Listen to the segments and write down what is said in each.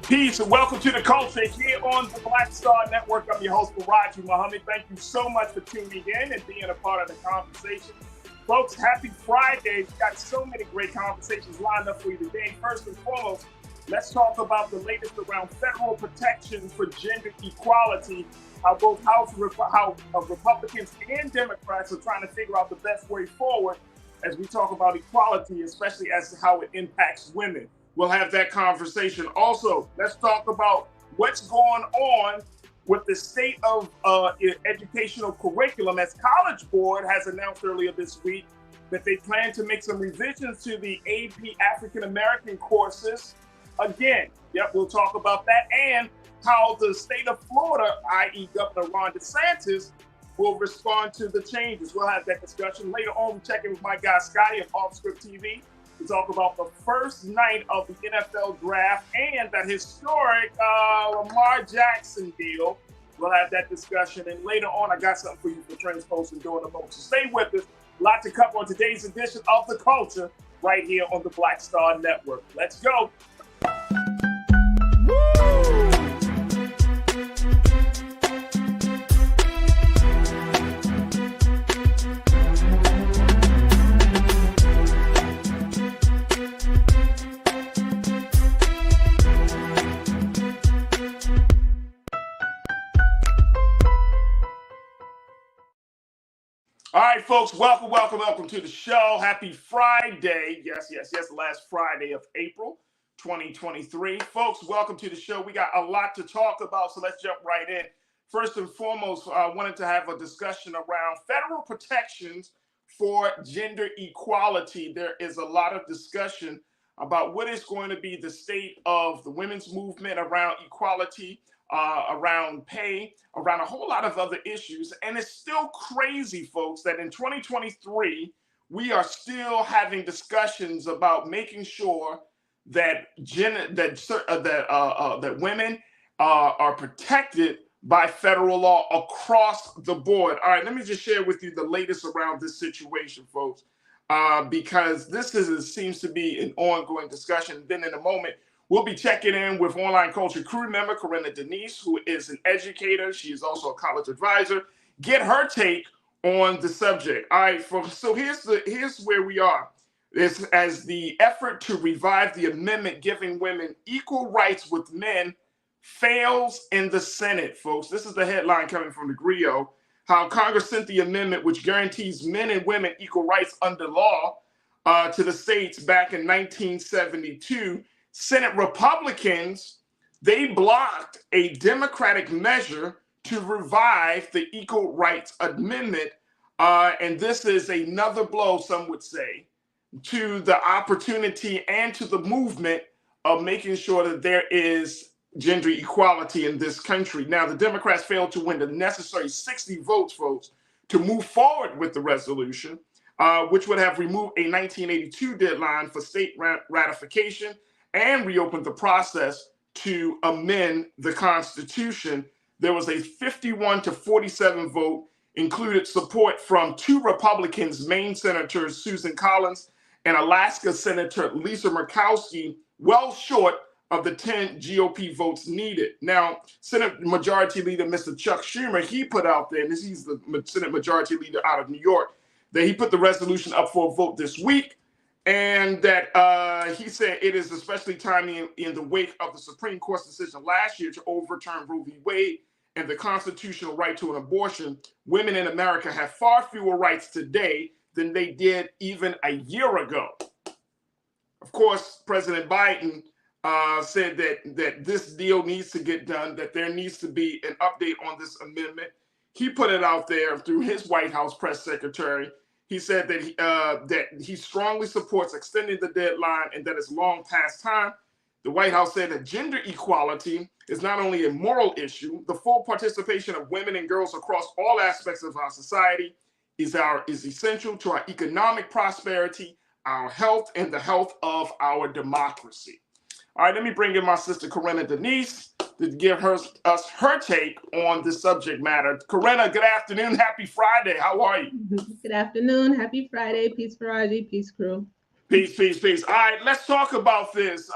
Peace and welcome to the culture here on the Black Star Network. I'm your host, Farajii Muhammad. Thank you so much for tuning in and being a part of the conversation. Folks, happy Friday. We've got so many great conversations lined up for you today. First and foremost, let's talk about the latest around federal protections for gender equality, how both Republicans and Democrats are trying to figure out the best way forward as we talk about equality, especially as to how it impacts women. We'll have that conversation. Also, let's talk about what's going on with the state of educational curriculum, as College Board has announced earlier this week that they plan to make some revisions to the AP African American courses. Again, we'll talk about that and how the state of Florida, i.e. Governor Ron Desantis, will respond to the changes. We'll have that discussion. Later on, we'll check in with my guy Scotty of Off Script TV. We talk about the first night of the NFL draft and that historic Lamar Jackson deal. We'll have that discussion. And later on, I got something for you for Trends Post and Doing the Most. So stay with us. A lot to cover on today's edition of The Culture right here on the Black Star Network. Let's go. Woo! All right, folks, welcome to the show. Happy Friday. Yes, the last Friday of April 2023. Folks, welcome to the show. We got a lot to talk about, so let's jump right in. First and foremost, I wanted to have a discussion around federal protections for gender equality. There is a lot of discussion about what is going to be the state of the women's movement around equality, around pay, around a whole lot of other issues. And it's still crazy, folks, that in 2023, we are still having discussions about making sure that women are protected by federal law across the board. All right, let me just share with you the latest around this situation, folks, because this seems to be an ongoing discussion. Then in a moment, we'll be checking in with Online Culture crew member Corinna Denise, who is an educator. She is also a college advisor. Get her take on the subject. All right, folks. So here's where we are. It's as the effort to revive the amendment giving women equal rights with men fails in the Senate, folks. This is the headline coming from the Griot. How Congress sent the amendment which guarantees men and women equal rights under law to the states back in 1972. Senate Republicans, they blocked a Democratic measure to revive the Equal Rights Amendment. And this is another blow, some would say, to the opportunity and to the movement of making sure that there is gender equality in this country. Now, the Democrats failed to win the necessary 60 votes, folks, to move forward with the resolution, which would have removed a 1982 deadline for state ratification and reopened the process to amend the Constitution. There was a 51-47 vote, included support from two Republicans, Maine Senators Susan Collins and Alaska Senator Lisa Murkowski, well short of the 10 GOP votes needed. Now, Senate Majority Leader Mr. Chuck Schumer, he put out there, and he's the Senate Majority Leader out of New York, that he put the resolution up for a vote this week. And that he said it is especially timely in the wake of the Supreme Court's decision last year to overturn Roe v. Wade and the constitutional right to an abortion. Women in America have far fewer rights today than they did even a year ago. Of course, President Biden said that this deal needs to get done, that there needs to be an update on this amendment. He put it out there through his White House press secretary. He said that he strongly supports extending the deadline and that it's long past time. The White House said that gender equality is not only a moral issue, the full participation of women and girls across all aspects of our society is essential to our economic prosperity, our health, and the health of our democracy. All right, let me bring in my sister Corinna Denise to give us her take on this subject matter. Corinna, good afternoon. Happy Friday. How are you? Good afternoon. Happy Friday. Peace, Farajii. Peace, crew. Peace, peace, peace. All right, let's talk about this.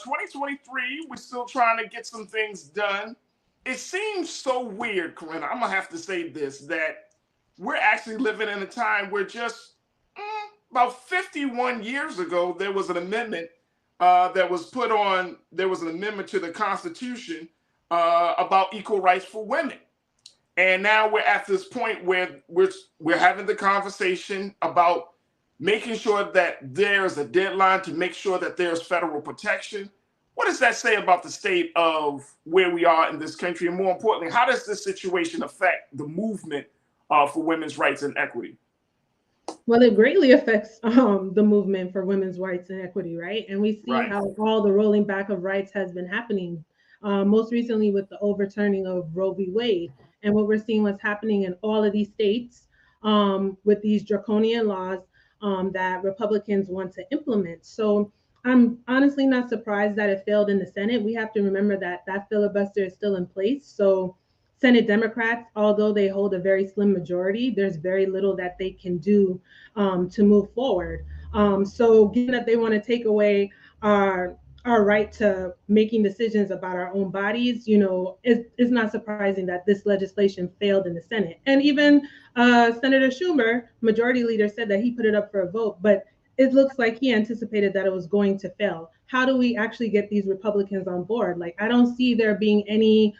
2023, we're still trying to get some things done. It seems so weird, Corinna. I'm gonna have to say this, that we're actually living in a time where just about 51 years ago there was an amendment that was put on. There was an amendment to the Constitution about equal rights for women. And now we're at this point where we're having the conversation about making sure that there's a deadline to make sure that there's federal protection. What does that say about the state of where we are in this country? And more importantly, how does this situation affect the movement for women's rights and equity? Well, it greatly affects the movement for women's rights and equity, right? And we see Right. how all the rolling back of rights has been happening, most recently with the overturning of Roe v. Wade. And what we're seeing what's happening in all of these states with these draconian laws that Republicans want to implement. So I'm honestly not surprised that it failed in the Senate. We have to remember that that filibuster is still in place. So Senate Democrats, although they hold a very slim majority, there's very little that they can do to move forward. So, given that they want to take away our right to making decisions about our own bodies, it's not surprising that this legislation failed in the Senate. And even Senator Schumer, majority leader, said that he put it up for a vote, but it looks like he anticipated that it was going to fail. How do we actually get these Republicans on board? Like, I don't see there being any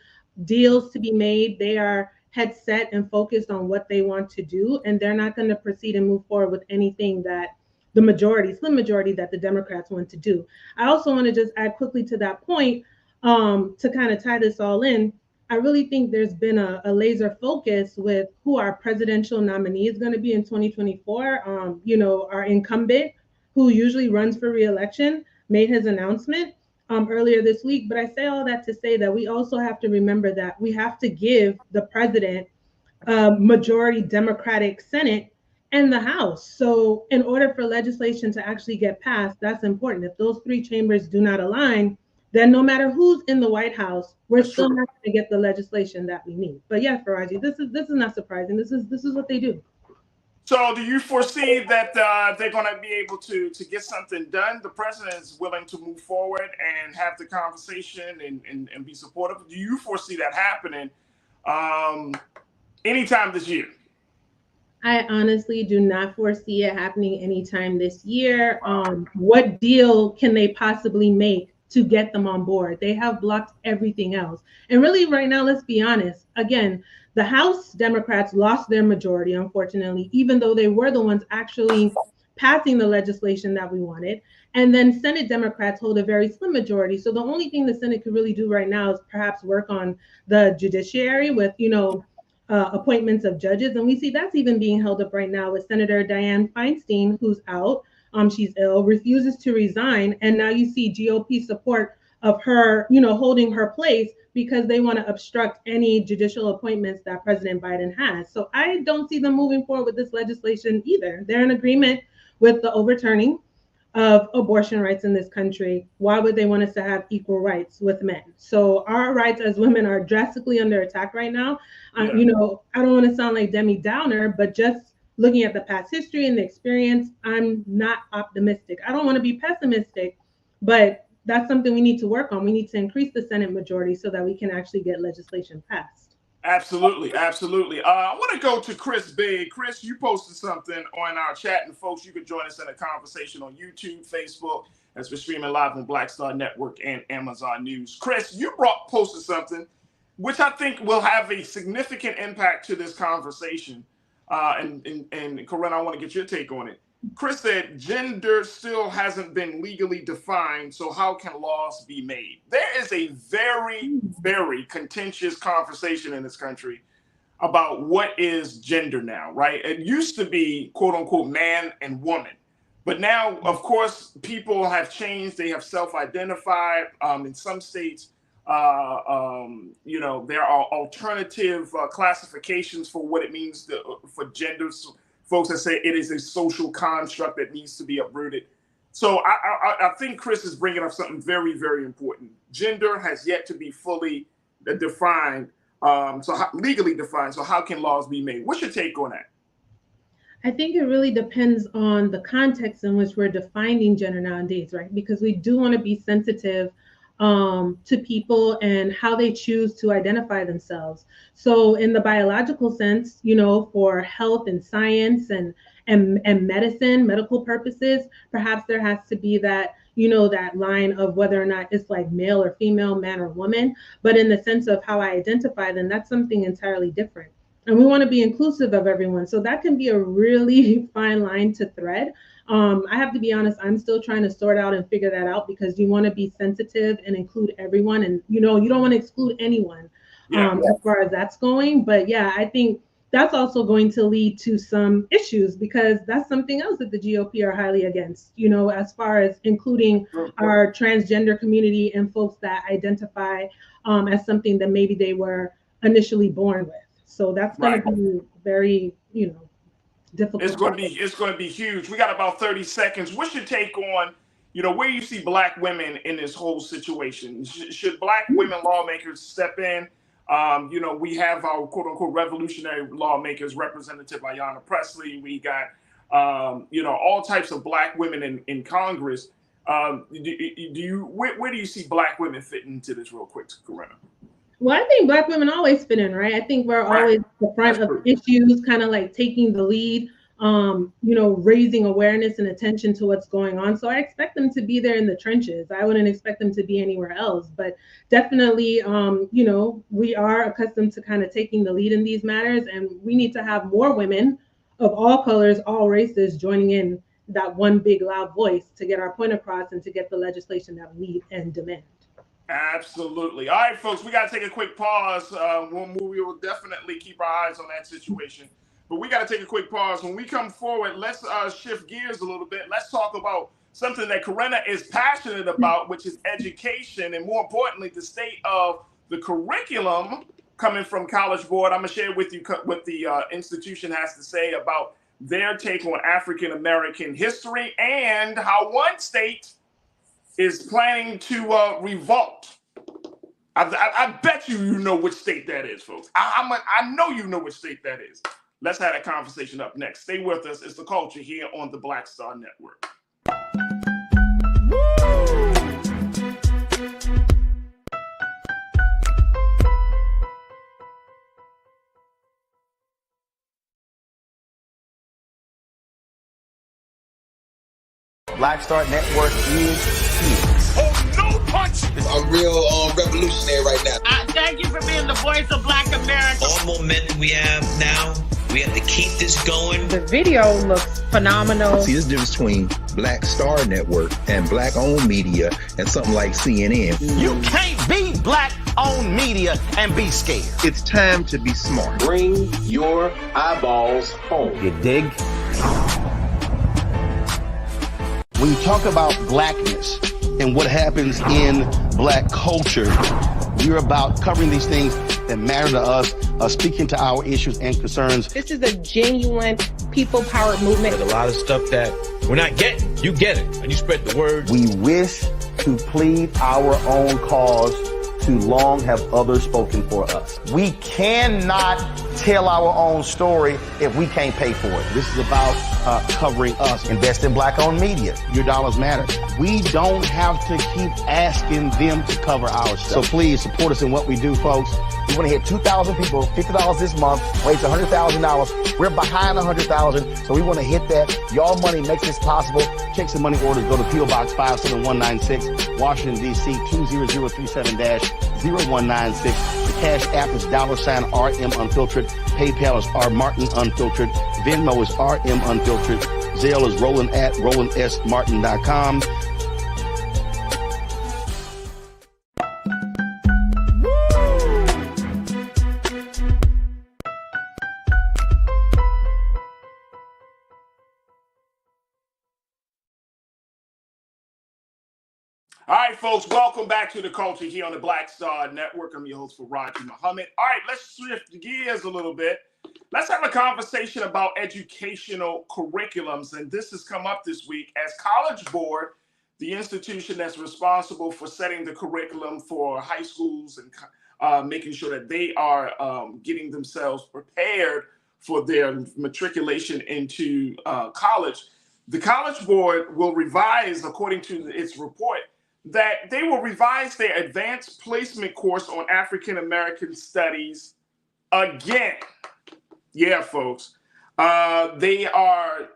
deals to be made. They are head set and focused on what they want to do, and they're not going to proceed and move forward with anything that the majority, slim majority, that the Democrats want to do. I also want to just add quickly to that point, to kind of tie this all in. I really think there's been a laser focus with who our presidential nominee is going to be in 2024. Our incumbent, who usually runs for reelection, made his announcement earlier this week. But I say all that to say that we also have to remember that we have to give the president a majority Democratic Senate and the House. So in order for legislation to actually get passed, that's important. If those three chambers do not align, then no matter who's in the White House, we're That's still true. not going to get the legislation that we need. But yeah, Farajii, this is not surprising. This is what they do. So, do you foresee that they're going to be able to get something done? The president is willing to move forward and have the conversation and be supportive. Do you foresee that happening um, anytime this year? I honestly do not foresee it happening anytime this year. What deal can they possibly make to get them on board? They have blocked everything else. And really, right now, let's be honest. Again, the House Democrats lost their majority, unfortunately, even though they were the ones actually passing the legislation that we wanted. And then Senate Democrats hold a very slim majority. So the only thing the Senate could really do right now is perhaps work on the judiciary with, appointments of judges. And we see that's even being held up right now with Senator Dianne Feinstein, who's out. She's ill, refuses to resign. And now you see GOP support of her, holding her place because they want to obstruct any judicial appointments that President Biden has. So I don't see them moving forward with this legislation either. They're in agreement with the overturning of abortion rights in this country. Why would they want us to have equal rights with men? So our rights as women are drastically under attack right now. Yeah. I don't want to sound like Demi Downer, but just looking at the past history and the experience, I'm not optimistic. I don't want to be pessimistic, but that's something we need to work on. We need to increase the Senate majority so that we can actually get legislation passed. Absolutely, absolutely. I want to go to Chris Big. Chris, you posted something on our chat, and folks, you can join us in a conversation on YouTube, Facebook, as we're streaming live on Black Star Network and Amazon News. Chris, you posted something which I think will have a significant impact to this conversation. And Corinne, I want to get your take on it. Chris said, gender still hasn't been legally defined, so how can laws be made? There is a very, very contentious conversation in this country about what is gender now, right? It used to be, quote unquote, man and woman. But now, of course, people have changed. They have self-identified. In some states, there are alternative classifications for what it means for gender. So folks that say it is a social construct that needs to be uprooted. So I think Chris is bringing up something very, very important. Gender has yet to be fully defined, legally defined. So how can laws be made? What's your take on that? I think it really depends on the context in which we're defining gender nowadays, right? Because we do want to be sensitive to people and how they choose to identify themselves. So, in the biological sense, for health and science and medicine, medical purposes, perhaps there has to be that that line of whether or not it's like male or female, man or woman. But in the sense of how I identify them, that's something entirely different, and we want to be inclusive of everyone. So that can be a really fine line to thread. I have to be honest, I'm still trying to sort out and figure that out, because you want to be sensitive and include everyone. And, you don't want to exclude anyone as far as that's going. But yeah, I think that's also going to lead to some issues, because that's something else that the GOP are highly against, as far as including our transgender community and folks that identify as something that maybe they were initially born with. So that's going to be very, difficult. It's going to be huge. We got about 30 seconds. What's your take on, where you see black women in this whole situation? Should black women lawmakers step in? We have our quote unquote revolutionary lawmakers, Representative Ayanna Pressley. We got, all types of black women in Congress. Where do you see black women fitting into this real quick, Corinna? Well, I think black women always fit in, right? I think we're always at the front of issues, kind of like taking the lead, raising awareness and attention to what's going on. So I expect them to be there in the trenches. I wouldn't expect them to be anywhere else, but definitely, we are accustomed to kind of taking the lead in these matters, and we need to have more women of all colors, all races joining in that one big loud voice to get our point across and to get the legislation that we need and demand. Absolutely. All right, folks, we got to take a quick pause. We will definitely keep our eyes on that situation. But we got to take a quick pause. When we come forward, let's shift gears a little bit. Let's talk about something that Corinna is passionate about, which is education, and more importantly, the state of the curriculum coming from College Board. I'm going to share with you what the institution has to say about their take on African American history and how one state is planning to revolt. I bet you know which state that is, folks. I know you know which state that is. Let's have that conversation up next. Stay with us. It's The Culture here on the Black Star Network. Black Star Network is here. Oh, no punch! I'm real revolutionary right now. Thank you for being the voice of Black America. All momentum we have now, we have to keep this going. The video looks phenomenal. See, there's a difference between Black Star Network and black-owned media and something like CNN. You can't be black-owned media and be scared. It's time to be smart. Bring your eyeballs home. You dig? When you talk about blackness and what happens in black culture, we're about covering these things that matter to us, speaking to our issues and concerns. This is a genuine people-powered movement. There's a lot of stuff that we're not getting. You get it, and you spread the word. We wish to plead our own cause. Too long have others spoken for us. We cannot tell our own story if we can't pay for it. This is about covering us. Invest in black-owned media. Your dollars matter. We don't have to keep asking them to cover our stuff. So please support us in what we do, folks. We want to hit 2,000 people, $50 this month, raise $100,000. We're behind 100,000, so we want to hit that. Your money makes this possible. Checks and money orders go to P.O. Box 57196, Washington, D.C. 20037-0196. The Cash App is $RM Unfiltered. PayPal is R Martin Unfiltered. Venmo is RM Unfiltered. Zelle is roland@rolandsmartin.com. All right, folks, welcome back to The Culture here on the Black Star Network. I'm your host, Farajii Muhammad. All right, let's shift gears a little bit. Let's have a conversation about educational curriculums. And this has come up this week as College Board, the institution that's responsible for setting the curriculum for high schools and making sure that they are getting themselves prepared for their matriculation into college, the College Board will revise, according to its report, that they will revise their advanced placement course on African American studies again. Yeah, folks. They are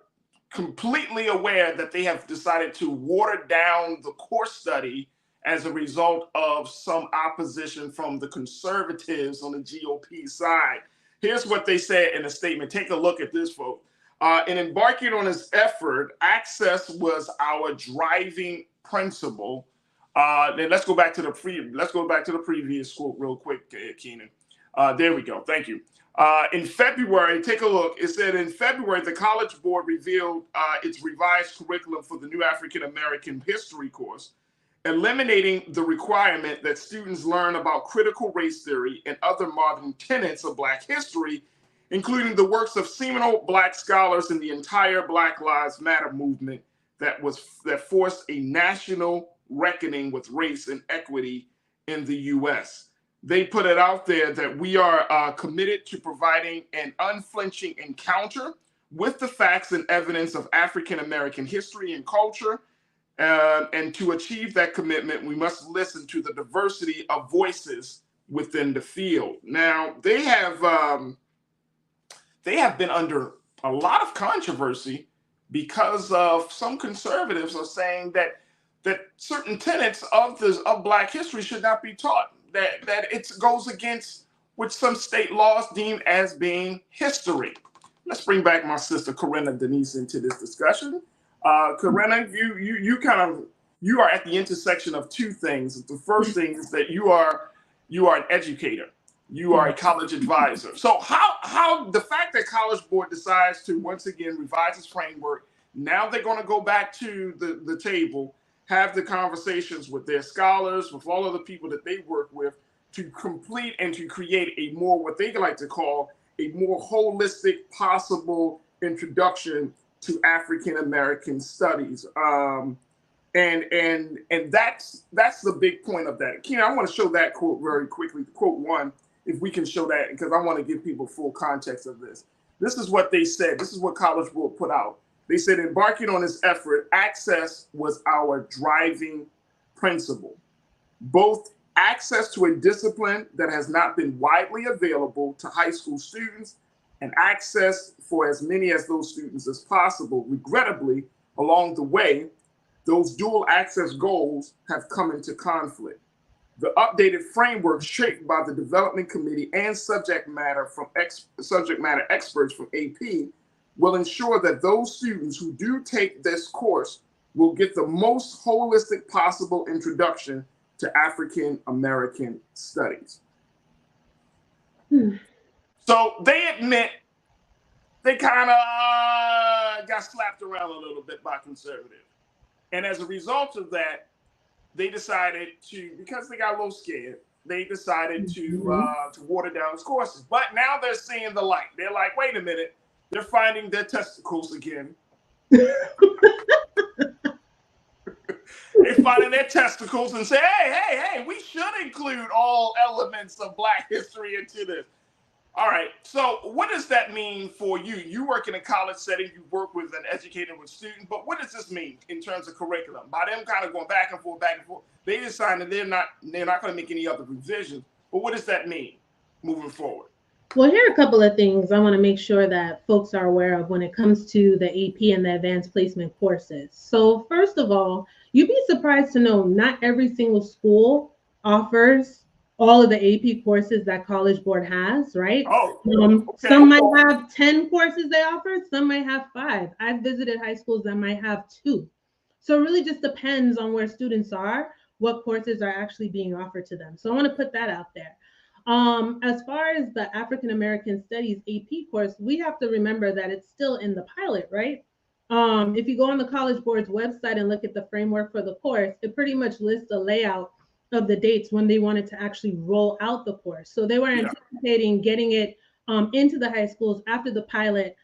completely aware that they have decided to water down the course study as a result of some opposition from the conservatives on the GOP side. Here's what they said in a statement. Take a look at this, folks. In embarking on this effort, access was our driving principle. Then let's go back to the previous quote real quick, Keenan. There we go. Thank you. In February, take a look. It said in February, the College Board revealed its revised curriculum for the new African American history course, eliminating the requirement that students learn about critical race theory and other modern tenets of Black history, including the works of seminal Black scholars in the entire Black Lives Matter movement that forced a national reckoning with race and equity in the U.S. They put it out there that we are committed to providing an unflinching encounter with the facts and evidence of African American history and culture. And to achieve that commitment, we must listen to the diversity of voices within the field. Now, they have been under a lot of controversy because of some conservatives are saying that certain tenets of Black history should not be taught. That it goes against what some state laws deem as being history. Let's bring back my sister Corinna Denise into this discussion. Corinna, you are at the intersection of two things. The first thing is that you are an educator. You are a college advisor. So how the fact that College Board decides to once again revise its framework, now they're going to go back to the table, have the conversations with their scholars, with all of the people that they work with, to complete and to create a more, what they like to call, a more holistic possible introduction to African American studies. And that's the big point of that. Keenan, I want to show that quote very quickly. Quote one, if we can show that, because I want to give people full context of this. This is what they said. This is what College Board put out. They said, embarking on this effort, access was our driving principle. Both access to a discipline that has not been widely available to high school students and access for as many of those students as possible. Regrettably, along the way, those dual access goals have come into conflict. The updated framework shaped by the development committee and subject matter experts from AP will ensure that those students who do take this course will get the most holistic possible introduction to African American studies. So they admit they kind of got slapped around a little bit by conservatives. And as a result of that, they decided to, because they got a little scared, they decided to water down those courses. But now they're seeing the light. They're like, wait a minute. They're finding their testicles again. They're finding their testicles and say, hey, we should include all elements of Black history into this. All right, so what does that mean for you? You work in a college setting, you work with and educating with students, but what does this mean in terms of curriculum? By them kind of going back and forth, they decided they're not going to make any other revisions. But what does that mean moving forward? Well, here are a couple of things I want to make sure that folks are aware of when it comes to the AP and the advanced placement courses. So first of all, you'd be surprised to know not every single school offers all of the AP courses that College Board has, right? Okay. Some might have 10 courses they offer, some might have 5. I've visited high schools that might have 2. So it really just depends on where students are, what courses are actually being offered to them. So I want to put that out there. As far as the African American Studies AP course, we have to remember that it's still in the pilot, right? If you go on the College Board's website and look at the framework for the course, it pretty much lists a layout of the dates when they wanted to actually roll out the course. So they were anticipating getting it into the high schools after the pilot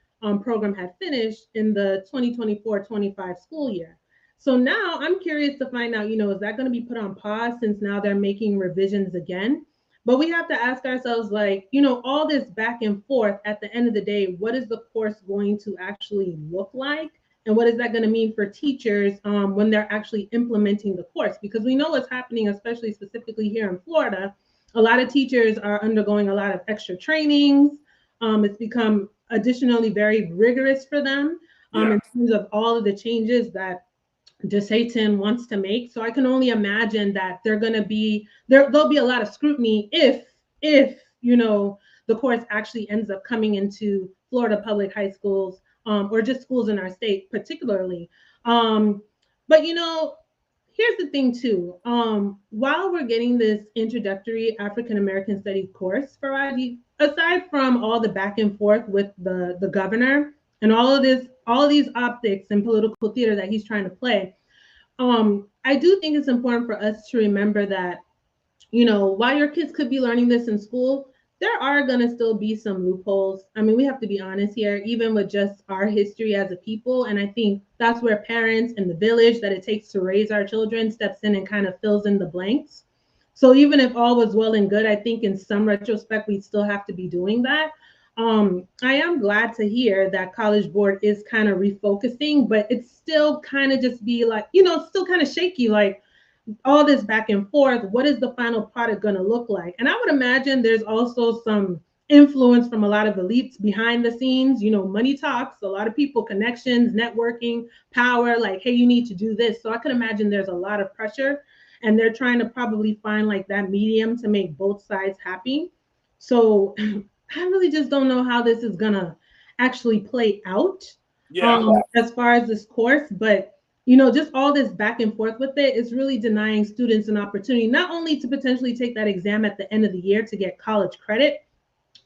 program had finished in the 2024-25 school year. So now I'm curious to find out, is that going to be put on pause since now they're making revisions again? But we have to ask ourselves, like, all this back and forth, at the end of the day, what is the course going to actually look like? And what is that going to mean for teachers when they're actually implementing the course? Because we know what's happening, especially specifically here in Florida. A lot of teachers are undergoing a lot of extra trainings. It's become additionally very rigorous for them in terms of all of the changes that Satan wants to make. So I can only imagine that there'll be a lot of scrutiny if the course actually ends up coming into Florida public high schools or just schools in our state particularly. But here's the thing too. While we're getting this introductory African American Studies course, Farajii, aside from all the back and forth with the governor and all of these optics and political theater that he's trying to play, I do think it's important for us to remember that, while your kids could be learning this in school, there are going to still be some loopholes. I mean, we have to be honest here, even with just our history as a people. And I think that's where parents and the village that it takes to raise our children steps in and kind of fills in the blanks. So even if all was well and good, I think in some retrospect, we still have to be doing that. I am glad to hear that College Board is kind of refocusing, but it's still kind of just be like, still kind of shaky, like all this back and forth. What is the final product going to look like? And I would imagine there's also some influence from a lot of elites behind the scenes. Money talks, a lot of people, connections, networking, power, like, hey, you need to do this. So I could imagine there's a lot of pressure, and they're trying to probably find like that medium to make both sides happy. So I really just don't know how this is gonna actually play out as far as this course. But just all this back and forth with it is really denying students an opportunity, not only to potentially take that exam at the end of the year to get college credit.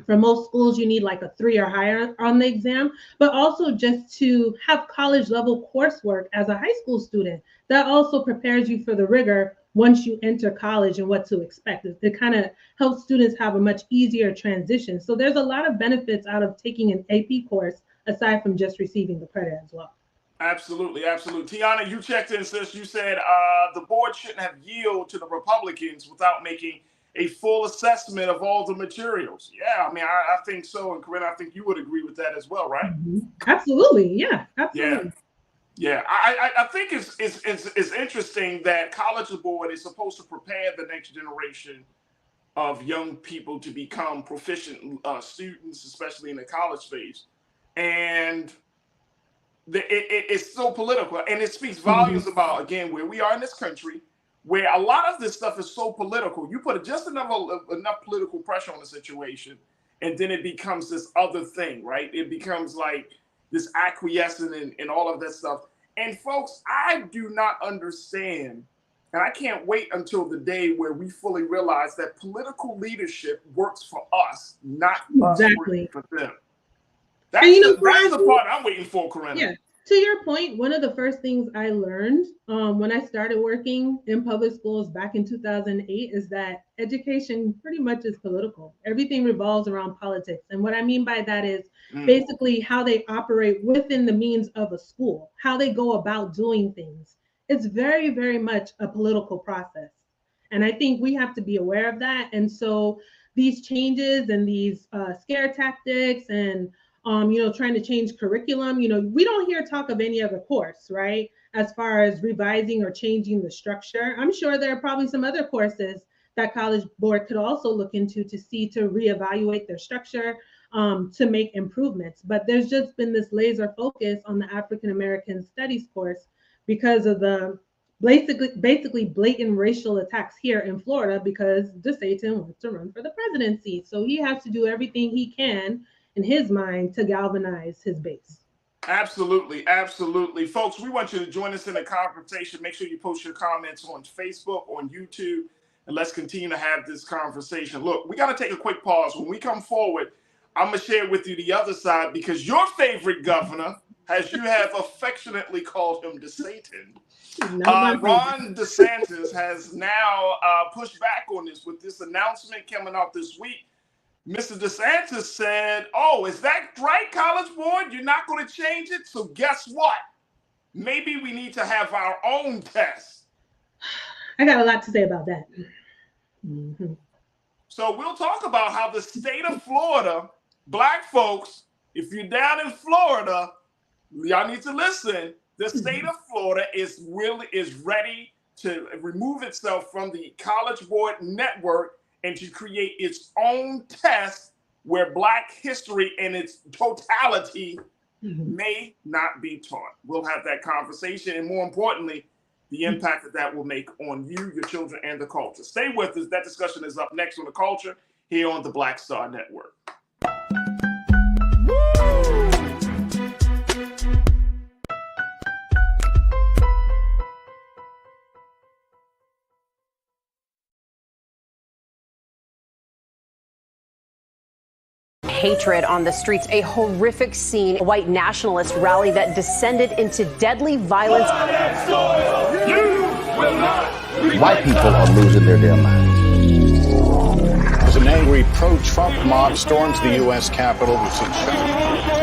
For most schools, you need like a 3 or higher on the exam, but also just to have college level coursework as a high school student that also prepares you for the rigor once you enter college and what to expect. It kind of helps students have a much easier transition. So there's a lot of benefits out of taking an AP course aside from just receiving the credit as well. Absolutely. Tiana, you checked in, sis. You said the board shouldn't have yielded to the Republicans without making a full assessment of all the materials. Yeah, I mean, I think so. And Corinne, I think you would agree with that as well, right? Mm-hmm. Absolutely. Yeah, absolutely. Yeah. I think it's interesting that College Board is supposed to prepare the next generation of young people to become proficient students, especially in the college space. And it's so political, and it speaks volumes about, again, where we are in this country, where a lot of this stuff is so political. You put just enough political pressure on the situation, and then it becomes this other thing, right? It becomes like this acquiescence and all of that stuff. And folks, I do not understand, and I can't wait until the day where we fully realize that political leadership works for us, not us working for them. That's the part I'm waiting for, Corinna. Yeah. To your point, one of the first things I learned when I started working in public schools back in 2008 is that education pretty much is political. Everything revolves around politics. And what I mean by that is basically how they operate within the means of a school, how they go about doing things. It's very, very much a political process. And I think we have to be aware of that. And so these changes and these scare tactics and trying to change curriculum, we don't hear talk of any other course, right? As far as revising or changing the structure. I'm sure there are probably some other courses that College Board could also look into to reevaluate their structure, to make improvements. But there's just been this laser focus on the African American Studies course because of the basically blatant racial attacks here in Florida, because DeSantis wants to run for the presidency. So he has to do everything he can in his mind to galvanize his base. Absolutely. Folks, we want you to join us in the conversation. Make sure you post your comments on Facebook, on YouTube, and let's continue to have this conversation. Look, we got to take a quick pause. When we come forward, I'm going to share with you the other side, because your favorite governor, as you have affectionately called him, DeSantis, Ron DeSantis has now pushed back on this with this announcement coming out this week. Mr. DeSantis said, oh, is that right, College Board? You're not going to change it? So guess what? Maybe we need to have our own test. I got a lot to say about that. Mm-hmm. So we'll talk about how the state of Florida, black folks, if you're down in Florida, y'all need to listen. The state of Florida is ready to remove itself from the College Board network and to create its own test where Black history in its totality may not be taught. We'll have that conversation, and more importantly, the impact that will make on you, your children, and the culture. Stay with us. That discussion is up next on The Culture here on the Black Star Network. Hatred on the streets, a horrific scene, a white nationalist rally that descended into deadly violence. White people are losing their damn minds. As an angry pro-Trump mob storms the U.S. Capitol,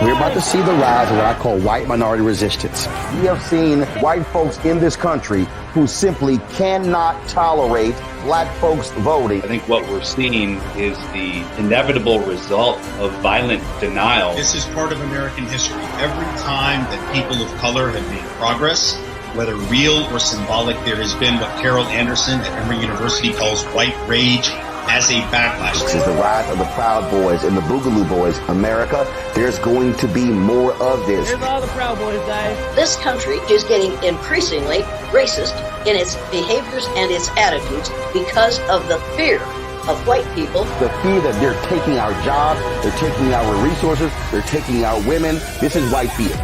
We're about to see the rise of what I call white minority resistance. We have seen white folks in this country who simply cannot tolerate black folks voting. I think what we're seeing is the inevitable result of violent denial. This is part of American history. Every time that people of color have made progress, whether real or symbolic, there has been what Carol Anderson at Emory University calls white rage as a backlash. This is the rise of the Proud Boys and the Boogaloo Boys. America, there's going to be more of this. Here's all the Proud Boys, guys. This country is getting increasingly racist in its behaviors and its attitudes because of the fear of white people. The fear that they're taking our jobs, they're taking our resources, they're taking our women. This is white fear.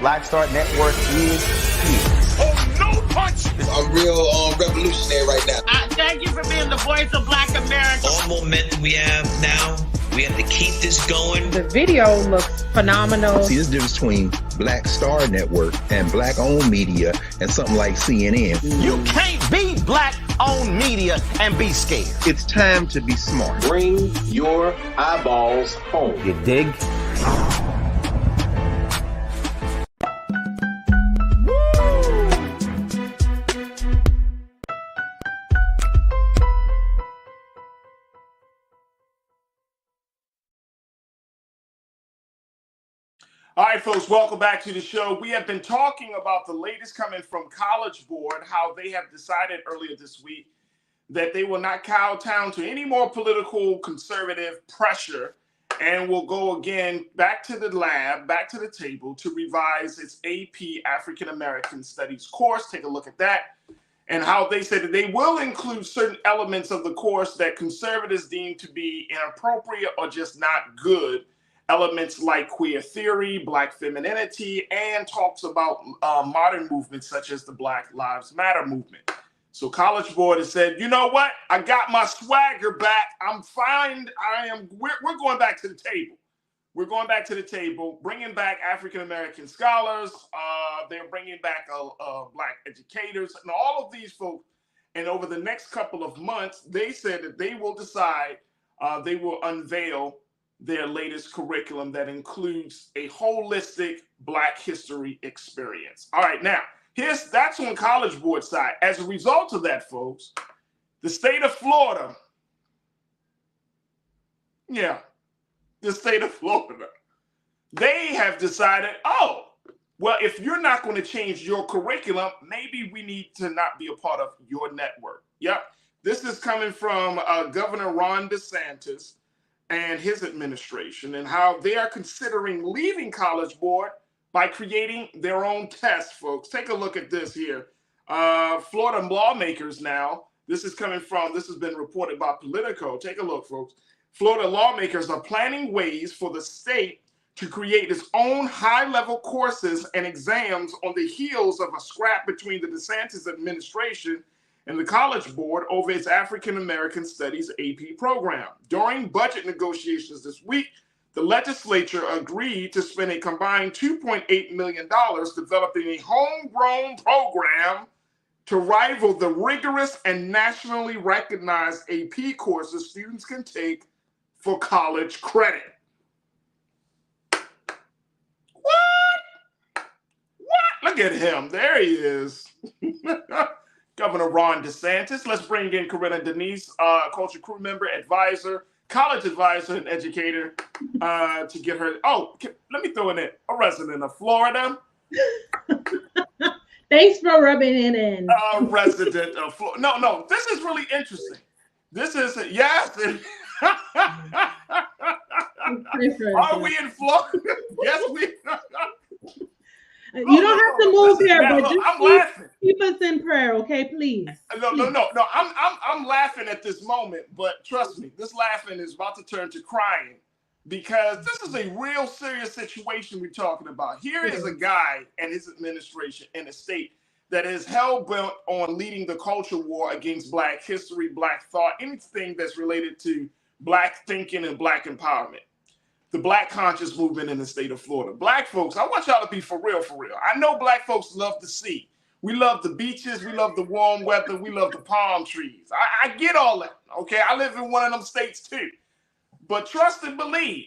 Black Star Network is here. Oh, no punch! I'm real revolutionary right now. Thank you for being the voice of Black America. All momentum we have now, we have to keep this going. The video looks phenomenal. See, this difference between Black Star Network and black-owned media and something like CNN. You can't be black-owned media and be scared. It's time to be smart. Bring your eyeballs home. You dig? All right, folks, welcome back to the show. We have been talking about the latest coming from College Board, how they have decided earlier this week that they will not kowtow to any more political conservative pressure and will go again back to the lab, back to the table to revise its AP African American Studies course. Take a look at that. And how they said that they will include certain elements of the course that conservatives deem to be inappropriate or just not good. Elements like queer theory, Black femininity, and talks about modern movements such as the Black Lives Matter movement. So College Board has said, you know what? I got my swagger back. I'm fine. We're going back to the table. We're going back to the table, bringing back African-American scholars. They're bringing back Black educators and all of these folks. And over the next couple of months, they said that they will decide, they will unveil their latest curriculum that includes a holistic Black history experience. All right, now, that's on College Board side. As a result of that, folks, the state of Florida, the state of Florida, they have decided, oh, well, if you're not going to change your curriculum, maybe we need to not be a part of your network. Yep, this is coming from Governor Ron Desantis and his administration, and how they are considering leaving College Board by creating their own test, folks. Take a look at this here. Florida lawmakers now, this has been reported by Politico. Take a look, folks. Florida lawmakers are planning ways for the state to create its own high-level courses and exams on the heels of a scrap between the Desantis administration and the College Board over its African American Studies AP program. During budget negotiations this week, the legislature agreed to spend a combined $2.8 million developing a homegrown program to rival the rigorous and nationally recognized AP courses students can take for college credit. What? Look at him. There he is. Governor Ron Desantis. Let's bring in Corinna Denise, culture crew member, advisor, college advisor, and educator to get her. Oh, let me throw in a resident of Florida. Thanks for rubbing it in. Resident of Florida. No, this is really interesting. This is, yes. Are we in Florida? Yes, we You don't have to move here, but just I'm laughing. Keep us in prayer, okay, please. No. I'm laughing at this moment, but trust me, this laughing is about to turn to crying because this is a real serious situation we're talking about. Here is a guy and his administration in a state that is hell-bent on leading the culture war against Black history, Black thought, anything that's related to Black thinking and Black empowerment. The Black conscious movement in the state of Florida. Black folks, I want y'all to be for real, for real. I know Black folks love the sea. We love the beaches. We love the warm weather. We love the palm trees. I get all that, okay? I live in one of them states too. But trust and believe,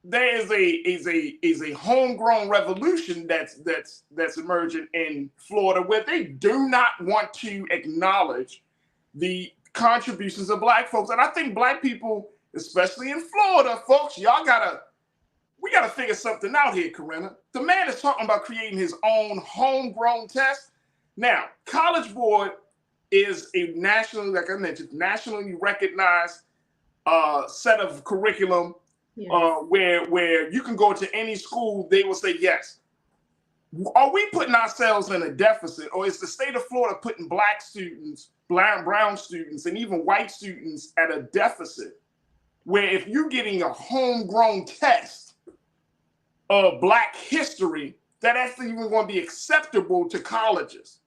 there is a homegrown revolution that's emerging in Florida where they do not want to acknowledge the contributions of Black folks. And I think Black people, especially in Florida, folks, we gotta figure something out here, Corinna. The man is talking about creating his own homegrown test. Now, College Board is a nationally, like I mentioned, nationally recognized set of curriculum where you can go to any school, they will say yes. Are we putting ourselves in a deficit, or is the state of Florida putting Black students, brown students, and even white students at a deficit? Where if you're getting a homegrown test of Black history, that's even going to be acceptable to colleges.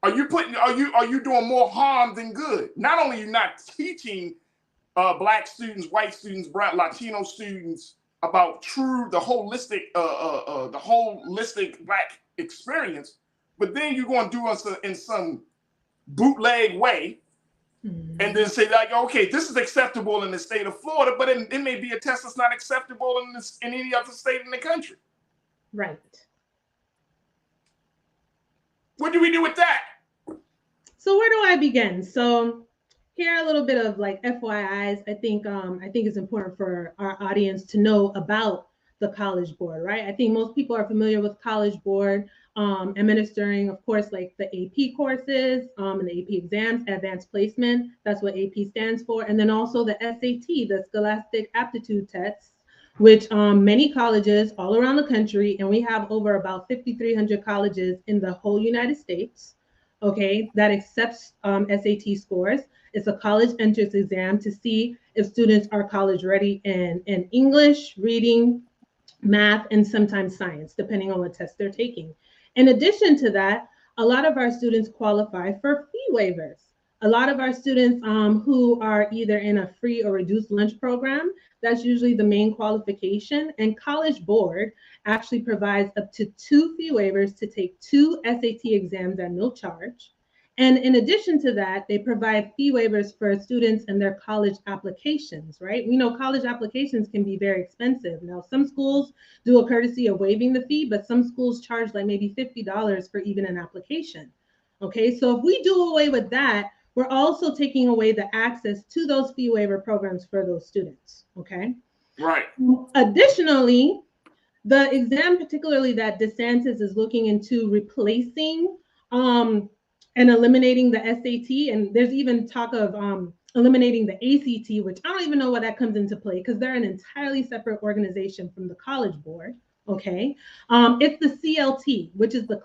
Are you doing more harm than good? Not only are you not teaching Black students, white students, Latino students about the holistic Black experience, but then you're going to do us in some bootleg way. And then say like, okay, this is acceptable in the state of Florida, but it may be a test that's not acceptable in any other state in the country. Right. What do we do with that? So where do I begin? So here are a little bit of like FYIs. I think it's important for our audience to know about the College Board, right? I think most people are familiar with College Board administering, of course, like the AP courses and the AP exams, advanced placement. That's what AP stands for. And then also the SAT, the Scholastic Aptitude Tests, which many colleges all around the country, and we have over about 5,300 colleges in the whole United States, okay, that accepts SAT scores. It's a college entrance exam to see if students are college ready in English, reading, math, and sometimes science, depending on what test they're taking. In addition to that, a lot of our students qualify for fee waivers. A lot of our students who are either in a free or reduced lunch program, that's usually the main qualification. And College Board actually provides up to 2 fee waivers to take 2 SAT exams at no charge. And in addition to that, they provide fee waivers for students and their college applications, right? We know college applications can be very expensive. Now, some schools do a courtesy of waiving the fee, but some schools charge like maybe $50 for even an application. Okay, so if we do away with that, we're also taking away the access to those fee waiver programs for those students, okay? Right. Additionally, the exam, particularly that Desantis is looking into replacing and eliminating the SAT, and there's even talk of eliminating the ACT, which I don't even know why that comes into play because they're an entirely separate organization from the College Board, okay? It's the CLT, which is the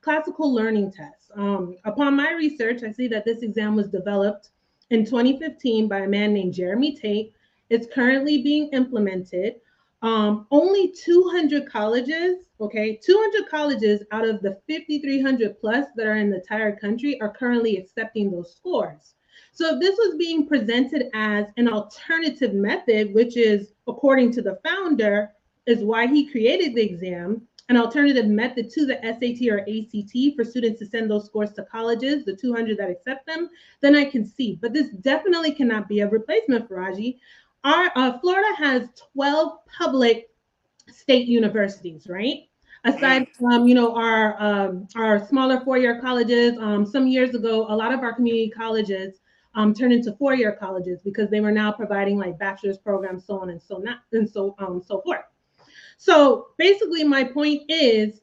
Classical Learning Test. Upon my research, I see that this exam was developed in 2015 by a man named Jeremy Tate. It's currently being implemented. Only 200 colleges, okay, 200 colleges out of the 5,300 plus that are in the entire country are currently accepting those scores. So if this was being presented as an alternative method, which is, according to the founder, is why he created the exam, an alternative method to the SAT or ACT for students to send those scores to colleges, the 200 that accept them, then I can see. But this definitely cannot be a replacement, Farajii. Florida has 12 public state universities, right? Aside from, our smaller four-year colleges, some years ago, a lot of our community colleges turned into four-year colleges because they were now providing like bachelor's programs, so on and so forth. So basically, my point is,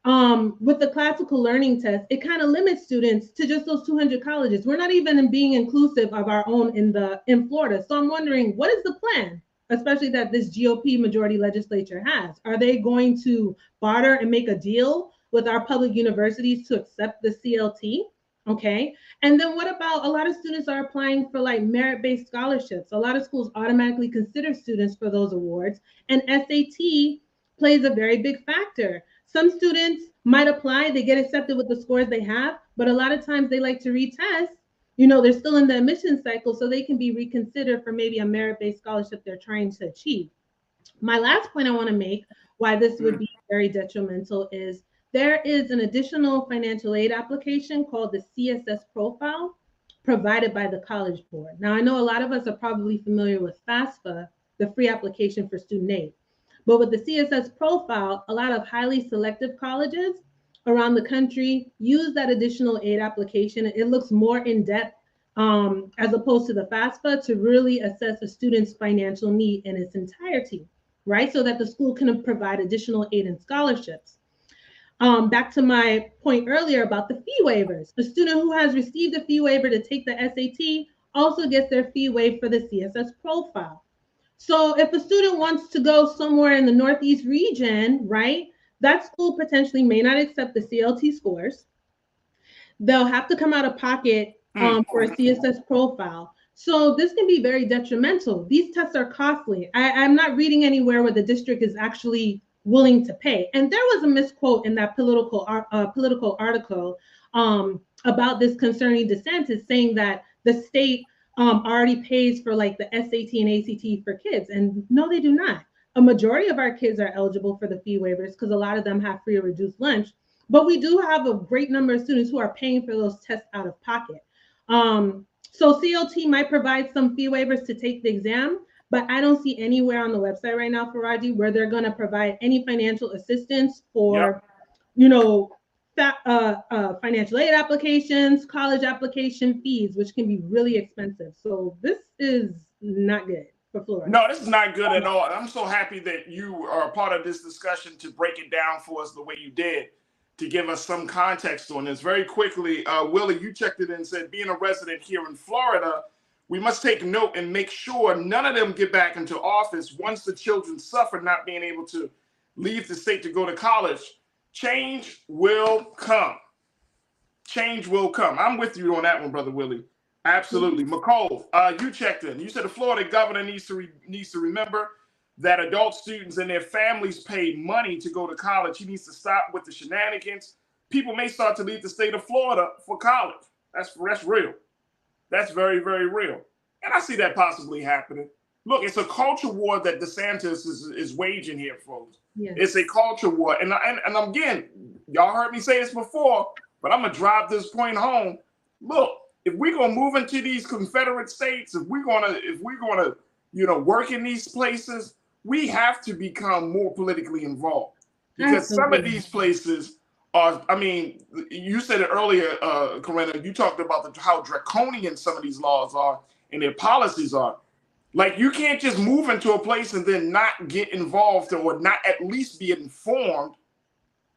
with the classical learning test, it kind of limits students to just those 200 colleges. We're not even being inclusive of our own in Florida. So I'm wondering, what is the plan, especially that this GOP majority legislature has? Are they going to barter and make a deal with our public universities to accept the CLT? Okay. And then what about, a lot of students are applying for like merit-based scholarships. A lot of schools automatically consider students for those awards, and SAT plays a very big factor. Some students might apply, they get accepted with the scores they have, but a lot of times they like to retest. They're still in the admission cycle, so they can be reconsidered for maybe a merit-based scholarship they're trying to achieve. My last point I want to make, why this would be very detrimental, is there is an additional financial aid application called the CSS profile provided by the College Board. Now, I know a lot of us are probably familiar with FAFSA, the free application for student aid. But with the CSS profile, a lot of highly selective colleges around the country use that additional aid application. It looks more in depth as opposed to the FAFSA to really assess a student's financial need in its entirety, right? So that the school can provide additional aid and scholarships. Back to my point earlier about the fee waivers. A student who has received a fee waiver to take the SAT also gets their fee waived for the CSS profile. So if a student wants to go somewhere in the Northeast region, right, that school potentially may not accept the CLT scores. They'll have to come out of pocket for a CSS profile. So this can be very detrimental. These tests are costly. I'm not reading anywhere where the district is actually willing to pay. And there was a misquote in that political article about this concerning Desantis, saying that the state already pays for like the SAT and ACT for kids. And no, they do not. A majority of our kids are eligible for the fee waivers because a lot of them have free or reduced lunch. But we do have a great number of students who are paying for those tests out of pocket. So CLT might provide some fee waivers to take the exam, but I don't see anywhere on the website right now, Farajii, where they're going to provide any financial assistance for, financial aid applications, college application fees, which can be really expensive. So this is not good for Florida. No, this is not good at all. I'm so happy that you are a part of this discussion to break it down for us the way you did, to give us some context on this. Very quickly, Willie, you checked it in and said, being a resident here in Florida, we must take note and make sure none of them get back into office once the children suffer not being able to leave the state to go to college. Change will come. Change will come. I'm with you on that one, Brother Willie. Absolutely. McCole, you checked in. You said the Florida governor needs to remember that adult students and their families pay money to go to college. He needs to stop with the shenanigans. People may start to leave the state of Florida for college. That's real. That's very, very real. And I see that possibly happening. Look, it's a culture war that Desantis is waging here, folks. Yes. It's a culture war. And again, y'all heard me say this before, but I'm going to drive this point home. Look, if we're going to move into these Confederate states, if we're going to work in these places, we have to become more politically involved. Because some of these places are, I mean, you said it earlier, Corinna, you talked about how draconian some of these laws are and their policies are. Like, you can't just move into a place and then not get involved or not at least be informed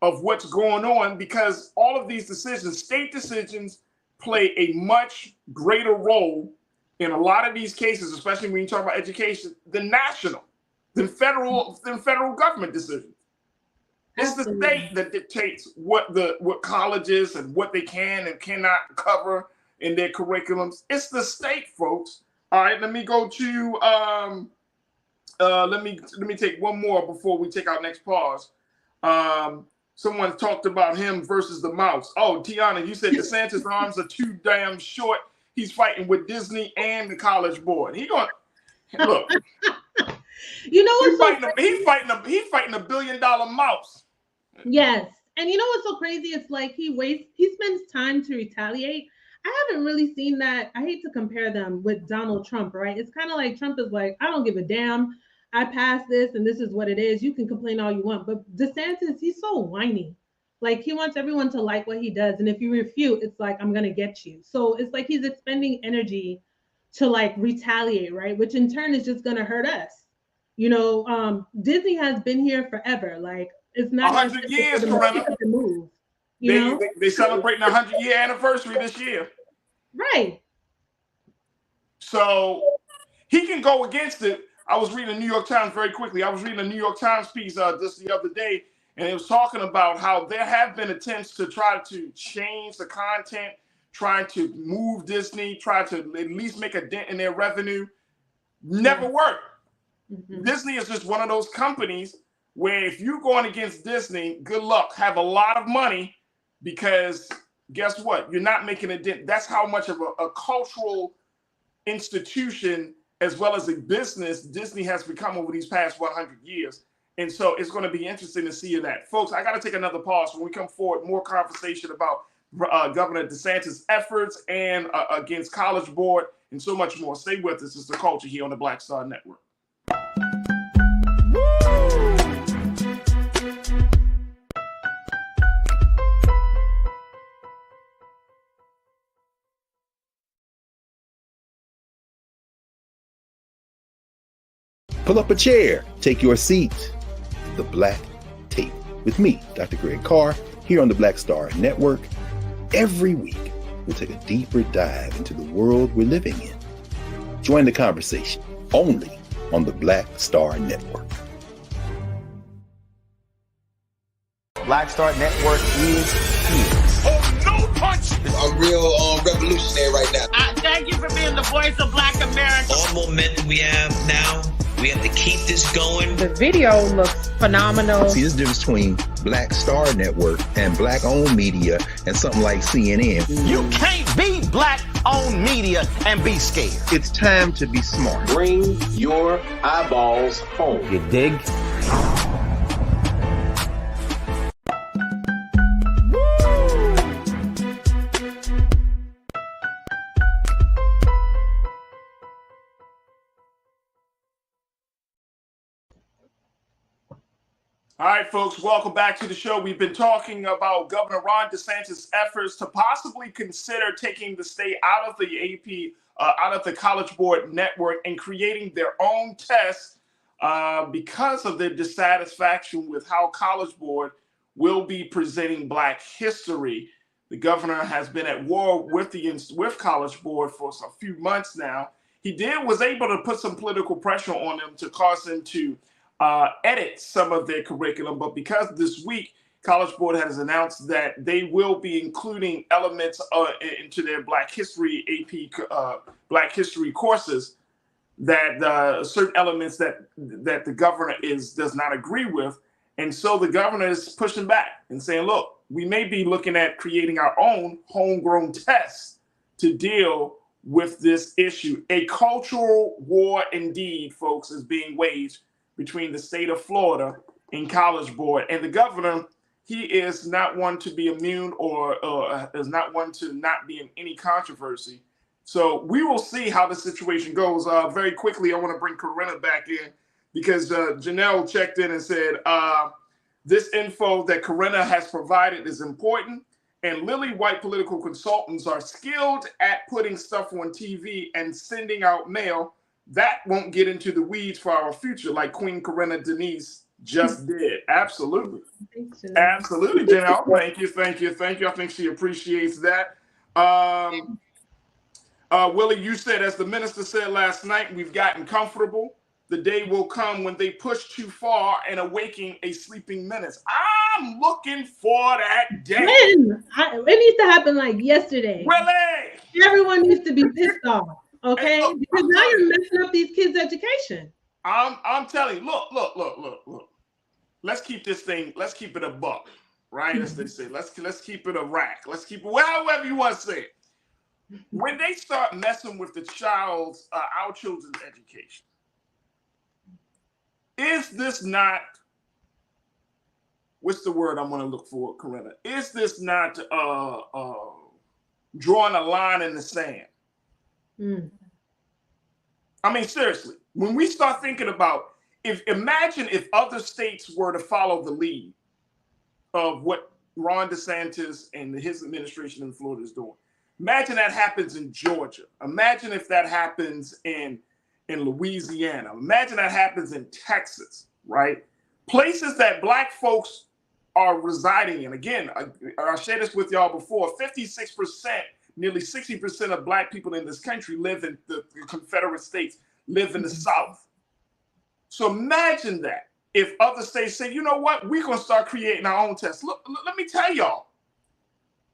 of what's going on, because all of these decisions, state decisions, play a much greater role in a lot of these cases, especially when you talk about education, than federal government decisions. It's the state that dictates what colleges and what they can and cannot cover in their curriculums. It's the state, folks. All right, let me go to let me take one more before we take our next pause. Someone talked about him versus the mouse. Oh, Tiana, you said DeSantis' arms are too damn short. He's fighting with Disney and the College Board. He going look. You know what? He's fighting a $1 billion mouse. Yes. And you know what's so crazy? It's like he spends time to retaliate. I haven't really seen that. I hate to compare them with Donald Trump, right? It's kind of like Trump is like, I don't give a damn. I passed this and this is what it is. You can complain all you want. But DeSantis, he's so whiny. Like he wants everyone to like what he does. And if you refute, it's like, I'm gonna get you. So it's like he's expending energy to like retaliate, right? Which in turn is just gonna hurt us. Disney has been here forever. Like it's not 100 years, Corinna. move. They celebrating the 100-year anniversary this year. Right. So he can go against it. I was reading the New York Times very quickly. I was reading a New York Times piece just the other day, and it was talking about how there have been attempts to try to change the content, trying to move Disney, try to at least make a dent in their revenue. Never worked. Mm-hmm. Disney is just one of those companies where if you're going against Disney, good luck. Have a lot of money, because guess what? You're not making a dent. That's how much of a cultural institution as well as a business Disney has become over these past 100 years. And so it's going to be interesting to see that. Folks, I got to take another pause. When we come forward, more conversation about Governor DeSantis' efforts and against College Board and so much more. Stay with us. It's The Culture here on the Black Star Network. Pull up a chair, take your seat. The Black Tape with me, Dr. Greg Carr, here on the Black Star Network. Every week, we'll take a deeper dive into the world we're living in. Join the conversation only on the Black Star Network. Black Star Network is here. Oh, no punch! I'm real revolutionary right now. Thank you for being the voice of Black America. All momentum we have now, we have to keep this going. The video looks phenomenal. See, there's a difference between Black Star Network and black-owned media and something like CNN. You can't be black-owned media and be scared. It's time to be smart. Bring your eyeballs home. You dig? All right, folks, welcome back to the show. We've been talking about Governor Ron DeSantis' efforts to possibly consider taking the state out of the AP, out of the College Board network and creating their own tests because of their dissatisfaction with how College Board will be presenting Black history. The governor has been at war with College Board for a few months now. He was able to put some political pressure on them to cause them to edit some of their curriculum, but because this week College Board has announced that they will be including elements into their Black History AP Black History courses, that certain elements that the governor does not agree with, and so the governor is pushing back and saying, look, we may be looking at creating our own homegrown tests to deal with this issue. A cultural war indeed, folks, is being waged between the state of Florida and College Board. And the governor, he is not one to be immune or is not one to not be in any controversy. So we will see how the situation goes. Very quickly, I want to bring Corinna back in because Janelle checked in and said, this info that Corinna has provided is important, and lily white political consultants are skilled at putting stuff on TV and sending out mail that won't get into the weeds for our future, like Queen Corinna Denise just did. Absolutely. Absolutely, Janelle. Thank you. I think she appreciates that. Willie, you said, as the minister said last night, we've gotten comfortable. The day will come when they push too far and awaken a sleeping menace. I'm looking for that day. It needs to happen like yesterday. Willie! Everyone needs to be pissed off. Okay, because now you're messing up these kids' education. I'm telling you, look. Let's keep it a buck, right? As they say, let's keep it a rack. Let's keep it however you want to say it. When they start messing with our children's education, is this not what's the word I'm going to look for, Corinna? Is this not drawing a line in the sand? I mean, seriously, when we start thinking about, imagine if other states were to follow the lead of what Ron DeSantis and his administration in Florida is doing. Imagine that happens in Georgia. Imagine if that happens in Louisiana. Imagine that happens in Texas, right? Places that Black folks are residing in. Again, I shared this with y'all before. 56%, nearly 60% of Black people in this country live in the Confederate States, live in the South. So imagine that. If other states say, you know what, we're going to start creating our own tests. Look, let me tell y'all,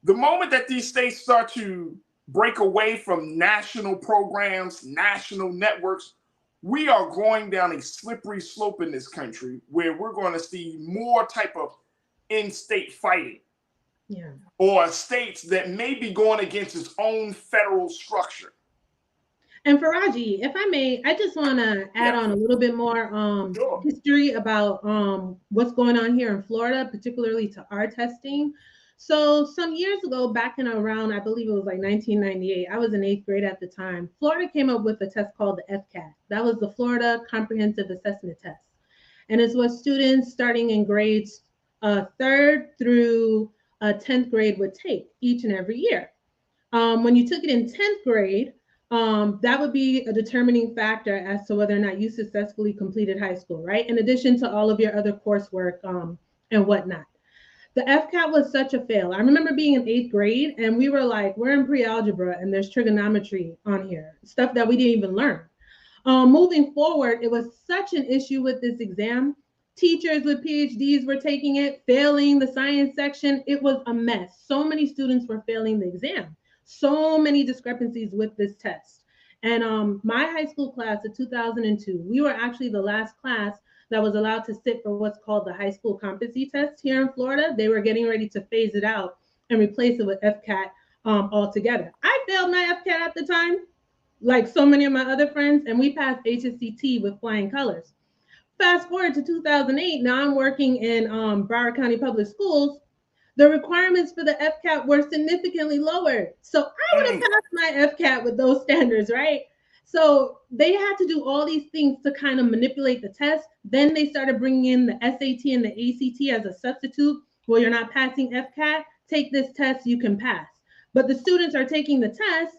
the moment that these states start to break away from national programs, national networks, we are going down a slippery slope in this country where we're going to see more type of in-state fighting. Yeah. Or states that may be going against its own federal structure. And Farajii, if I may, I just want to add on a little bit more history about what's going on here in Florida, particularly to our testing. So some years ago, back in around, I believe it was like 1998, I was in 8th grade at the time, Florida came up with a test called the FCAT. That was the Florida Comprehensive Assessment Test. And it's what students starting in grades 3rd through 10th grade would take each and every year. When you took it in 10th grade, that would be a determining factor as to whether or not you successfully completed high school, right? In addition to all of your other coursework and whatnot. The FCAT was such a fail. I remember being in 8th grade and we were like, we're in pre-algebra and there's trigonometry on here, stuff that we didn't even learn. Moving forward, it was such an issue with this exam. Teachers with PhDs were taking it, failing the science section. It was a mess. So many students were failing the exam. So many discrepancies with this test. And my high school class of 2002, we were actually the last class that was allowed to sit for what's called the high school competency test here in Florida. They were getting ready to phase it out and replace it with FCAT altogether. I failed my FCAT at the time, like so many of my other friends, and we passed HSCT with flying colors. Fast forward to 2008, now I'm working in Broward County Public Schools. The requirements for the FCAT were significantly lower. So I would have passed my FCAT with those standards, right? So they had to do all these things to kind of manipulate the test. Then they started bringing in the SAT and the ACT as a substitute. Well, you're not passing FCAT, take this test, you can pass. But the students are taking the test,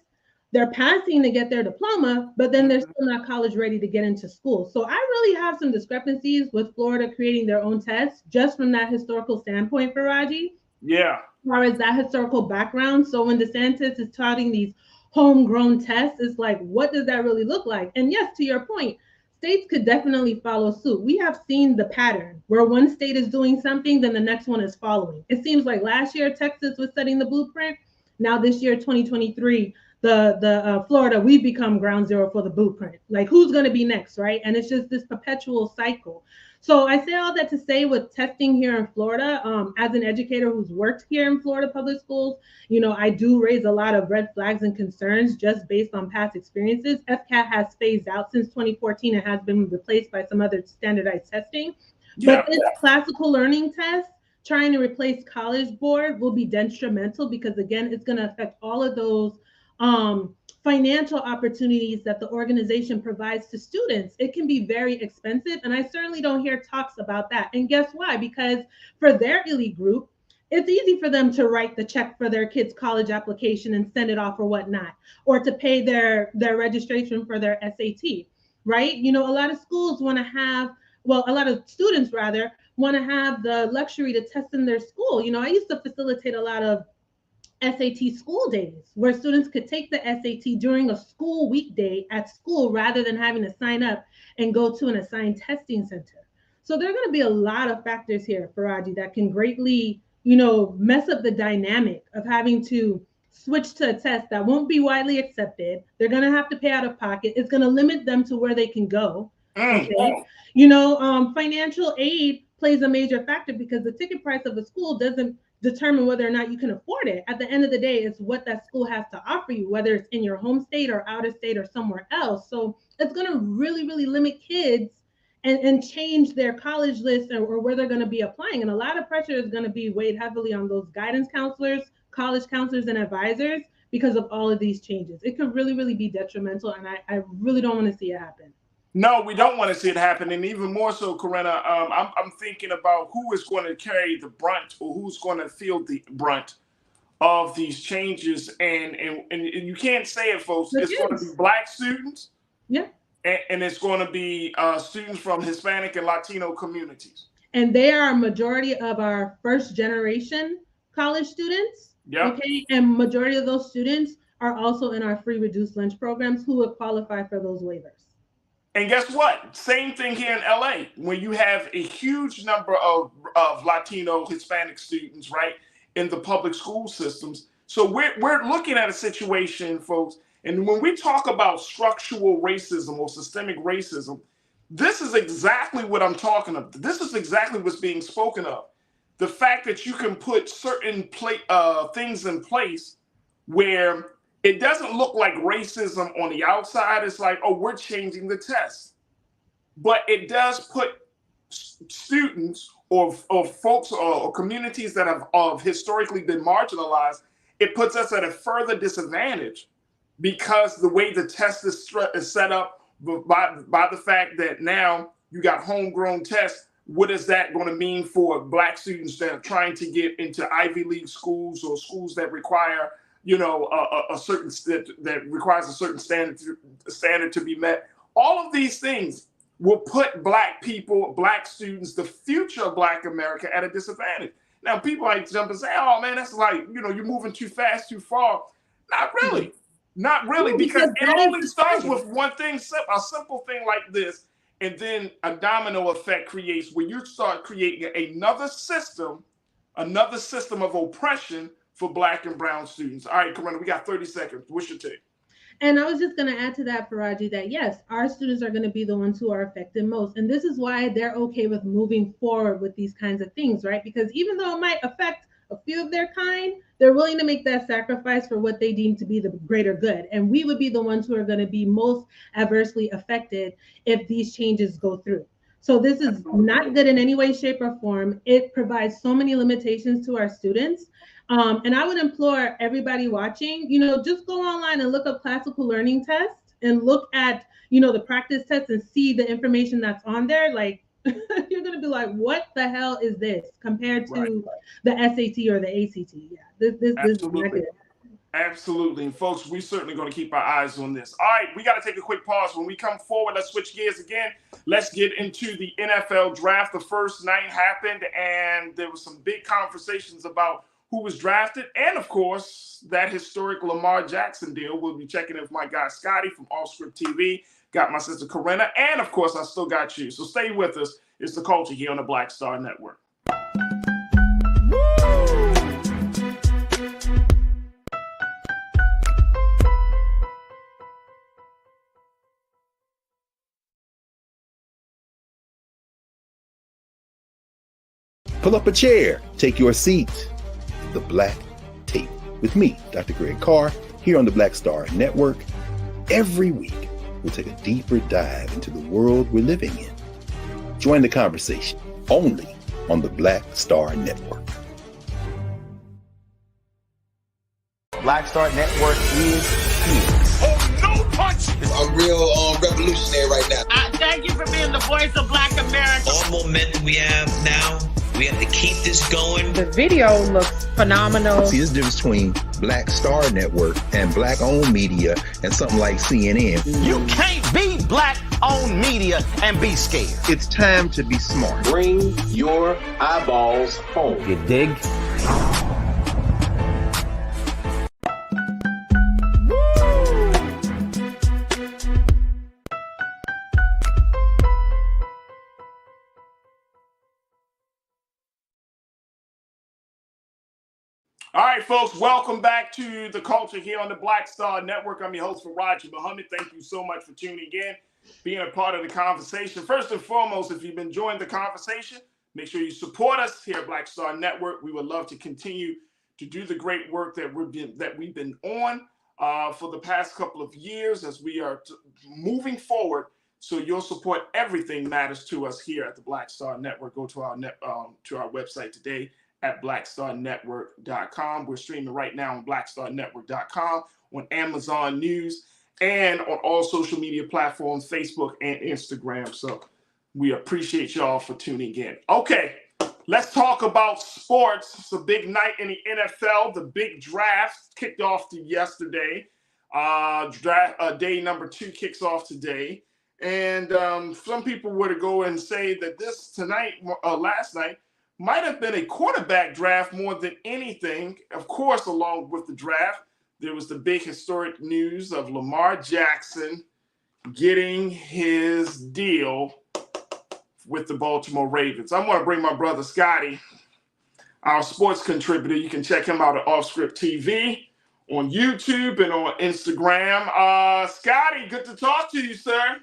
they're passing to get their diploma, but then they're still not college ready to get into school. So I really have some discrepancies with Florida creating their own tests just from that historical standpoint, Farajii. Yeah. As far as that historical background. So when DeSantis is touting these homegrown tests, it's like, what does that really look like? And yes, to your point, states could definitely follow suit. We have seen the pattern where one state is doing something, then the next one is following. It seems like last year, Texas was setting the blueprint. Now this year, 2023, the Florida, we've become ground zero for the blueprint. Like who's going to be next, right? And it's just this perpetual cycle. So I say all that to say with testing here in Florida, as an educator who's worked here in Florida public schools, you know, I do raise a lot of red flags and concerns just based on past experiences. FCAT has phased out since 2014 and has been replaced by some other standardized testing. Yeah. But this classical learning test, trying to replace College Board will be detrimental because, again, it's going to affect all of those financial opportunities that the organization provides to students. It can be very expensive, and I certainly don't hear talks about that. And guess why? Because for their elite group, it's easy for them to write the check for their kids' college application and send it off or whatnot, or to pay their registration for their SAT, right? You know, a lot of schools want to have, well, a lot of students rather want to have the luxury to test in their school. You know, I used to facilitate a lot of SAT school days where students could take the SAT during a school weekday at school rather than having to sign up and go to an assigned testing center. So there are going to be a lot of factors here, Farajii, that can greatly, you know, mess up the dynamic of having to switch to a test that won't be widely accepted. They're going to have to pay out of pocket. It's going to limit them to where they can go. Okay. You know, financial aid plays a major factor because the ticket price of a school doesn't determine whether or not you can afford it. At the end of the day, it's what that school has to offer you, whether it's in your home state or out of state or somewhere else. So it's going to really, really limit kids and change their college list or where they're going to be applying. And a lot of pressure is going to be weighed heavily on those guidance counselors, college counselors, and advisors because of all of these changes. It could really, really be detrimental, and I really don't want to see it happen. No, we don't want to see it happen. And even more so, Corinna, I'm thinking about who is going to carry the brunt or who's going to feel the brunt of these changes. And you can't say it, folks. It's going to be Black students. Yeah. And it's going to be students from Hispanic and Latino communities. And they are a majority of our first generation college students. Yeah. Okay. And majority of those students are also in our free reduced lunch programs who would qualify for those waivers. And guess what? Same thing here in LA, when you have a huge number of Latino, Hispanic students, right, in the public school systems. So we're looking at a situation, folks, and when we talk about structural racism or systemic racism, this is exactly what I'm talking about. This is exactly what's being spoken of. The fact that you can put certain things in place where it doesn't look like racism on the outside. It's like, oh, we're changing the test. But it does put students or folks or communities that have historically been marginalized, it puts us at a further disadvantage because the way the test is set up by the fact that now you got homegrown tests. What is that going to mean for Black students that are trying to get into Ivy League schools or schools that require, you know, a certain that requires a certain standard to be met? All of these things will put Black people, Black students, the future of Black America at a disadvantage. Now, people might jump and say, "Oh man, that's like, you know, you're moving too fast, too far." Not really, not really, because it only starts with one thing, a simple thing like this, and then a domino effect creates where you start creating another system of oppression for Black and brown students. All right, Corinna, we got 30 seconds. What's your take? And I was just going to add to that, Farajii, that yes, our students are going to be the ones who are affected most. And this is why they're okay with moving forward with these kinds of things, right? Because even though it might affect a few of their kind, they're willing to make that sacrifice for what they deem to be the greater good. And we would be the ones who are going to be most adversely affected if these changes go through. So this is not good in any way, shape, or form. It provides so many limitations to our students. And I would implore everybody watching, you know, just go online and look up classical learning tests and look at, you know, the practice tests and see the information that's on there. Like, you're going to be like, what the hell is this compared to the SAT or the ACT? Yeah, this is not good. Absolutely. And folks, we're certainly going to keep our eyes on this. All right, we got to take a quick pause. When we come forward, let's switch gears again. Let's get into the NFL draft. The first night happened, and there was some big conversations about who was drafted, and of course, that historic Lamar Jackson deal. We'll be checking in with my guy Scotty from Off Script TV, got my sister Corinna, and of course, I still got you. So stay with us. It's The Culture here on the Black Star Network. Pull up a chair, take your seat. The Black Tape with me, Dr. Greg Carr, here on the Black Star Network. Every week, we'll take a deeper dive into the world we're living in. Join the conversation only on the Black Star Network. Black Star Network is here. Oh, no punch! I'm real revolutionary right now. Thank you for being the voice of Black America. All momentum we have now, we have to keep this going. The video looks phenomenal. See, there's a difference between Black Star Network and Black-owned media and something like CNN. You can't be Black-owned media and be scared. It's time to be smart. Bring your eyeballs home. You dig? All right, folks, welcome back to The Culture here on the Black Star Network. I'm your host, Farajii Muhammad. Thank you so much for tuning in, being a part of the conversation. First and foremost, if you've been enjoying the conversation, make sure you support us here at Black Star Network. We would love to continue to do the great work that we've been on for the past couple of years as we are moving forward So your support, everything matters to us here at the Black Star Network. Go to our website today at blackstarnetwork.com. We're streaming right now on blackstarnetwork.com, on Amazon News, and on all social media platforms, Facebook and Instagram. So we appreciate y'all for tuning in. Okay, let's talk about sports. It's a big night in the NFL. The big draft kicked off yesterday. Day number 2 kicks off today. And some people were to go and say that last night, might have been a quarterback draft more than anything. Of course, along with the draft, there was the big historic news of Lamar Jackson getting his deal with the Baltimore Ravens. I'm going to bring my brother Scotty, our sports contributor. You can check him out at Offscript TV on YouTube and on Instagram. Scotty, good to talk to you, sir.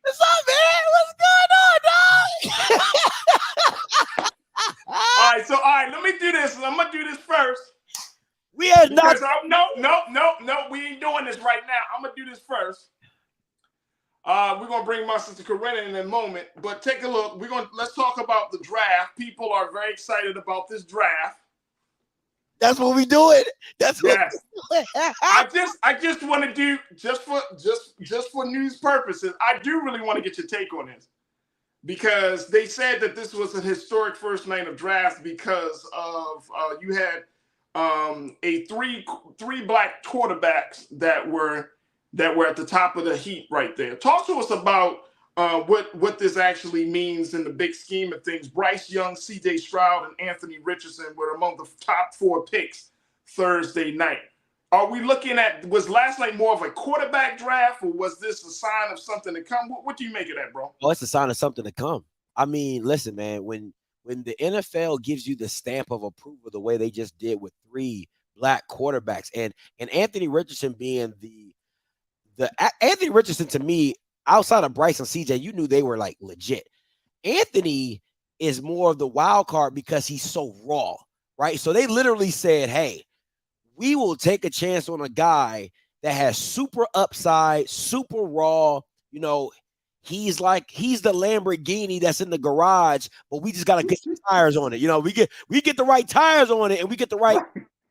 What's up, man? What's going on, dog? All right, let me do this. I'm gonna do this first. We are not. No, we ain't doing this right now. I'm gonna do this first. We're gonna bring my sister Corinna in a moment, but take a look. Let's talk about the draft. People are very excited about this draft. That's what we doing. That's what I just want to do just for news purposes. I do really want to get your take on this because they said that this was a historic first night of drafts because of you had three black quarterbacks that were at the top of the heap right there. Talk to us about what this actually means in the big scheme of things. Bryce Young, C.J. Stroud, and Anthony Richardson were among the top 4 picks Thursday night. Are we looking at, was last night more of a quarterback draft, or was this a sign of something to come? What do you make of that, bro? Well, it's a sign of something to come. I mean, listen, man, when the NFL gives you the stamp of approval the way they just did with 3 black quarterbacks, and Anthony Richardson being Anthony Richardson, to me, outside of Bryce and CJ, you knew they were like legit. Anthony is more of the wild card because he's so raw, right? So they literally said, hey, we will take a chance on a guy that has super upside, super raw. You know, he's the Lamborghini that's in the garage, but we just got to get the tires on it. You know, we get the right tires on it and we get the right,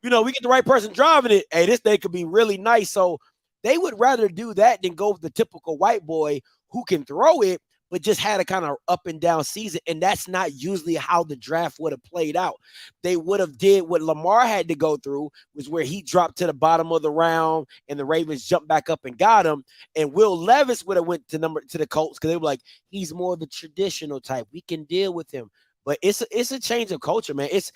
we get the right person driving it. Hey, this thing could be really nice. So they would rather do that than go with the typical white boy who can throw it, but just had a kind of up and down season. And that's not usually how the draft would have played out. They would have did what Lamar had to go through, was where he dropped to the bottom of the round and the Ravens jumped back up and got him. And Will Levis would have went to the Colts because they were like, he's more the traditional type. We can deal with him. But it's a change of culture, man. It's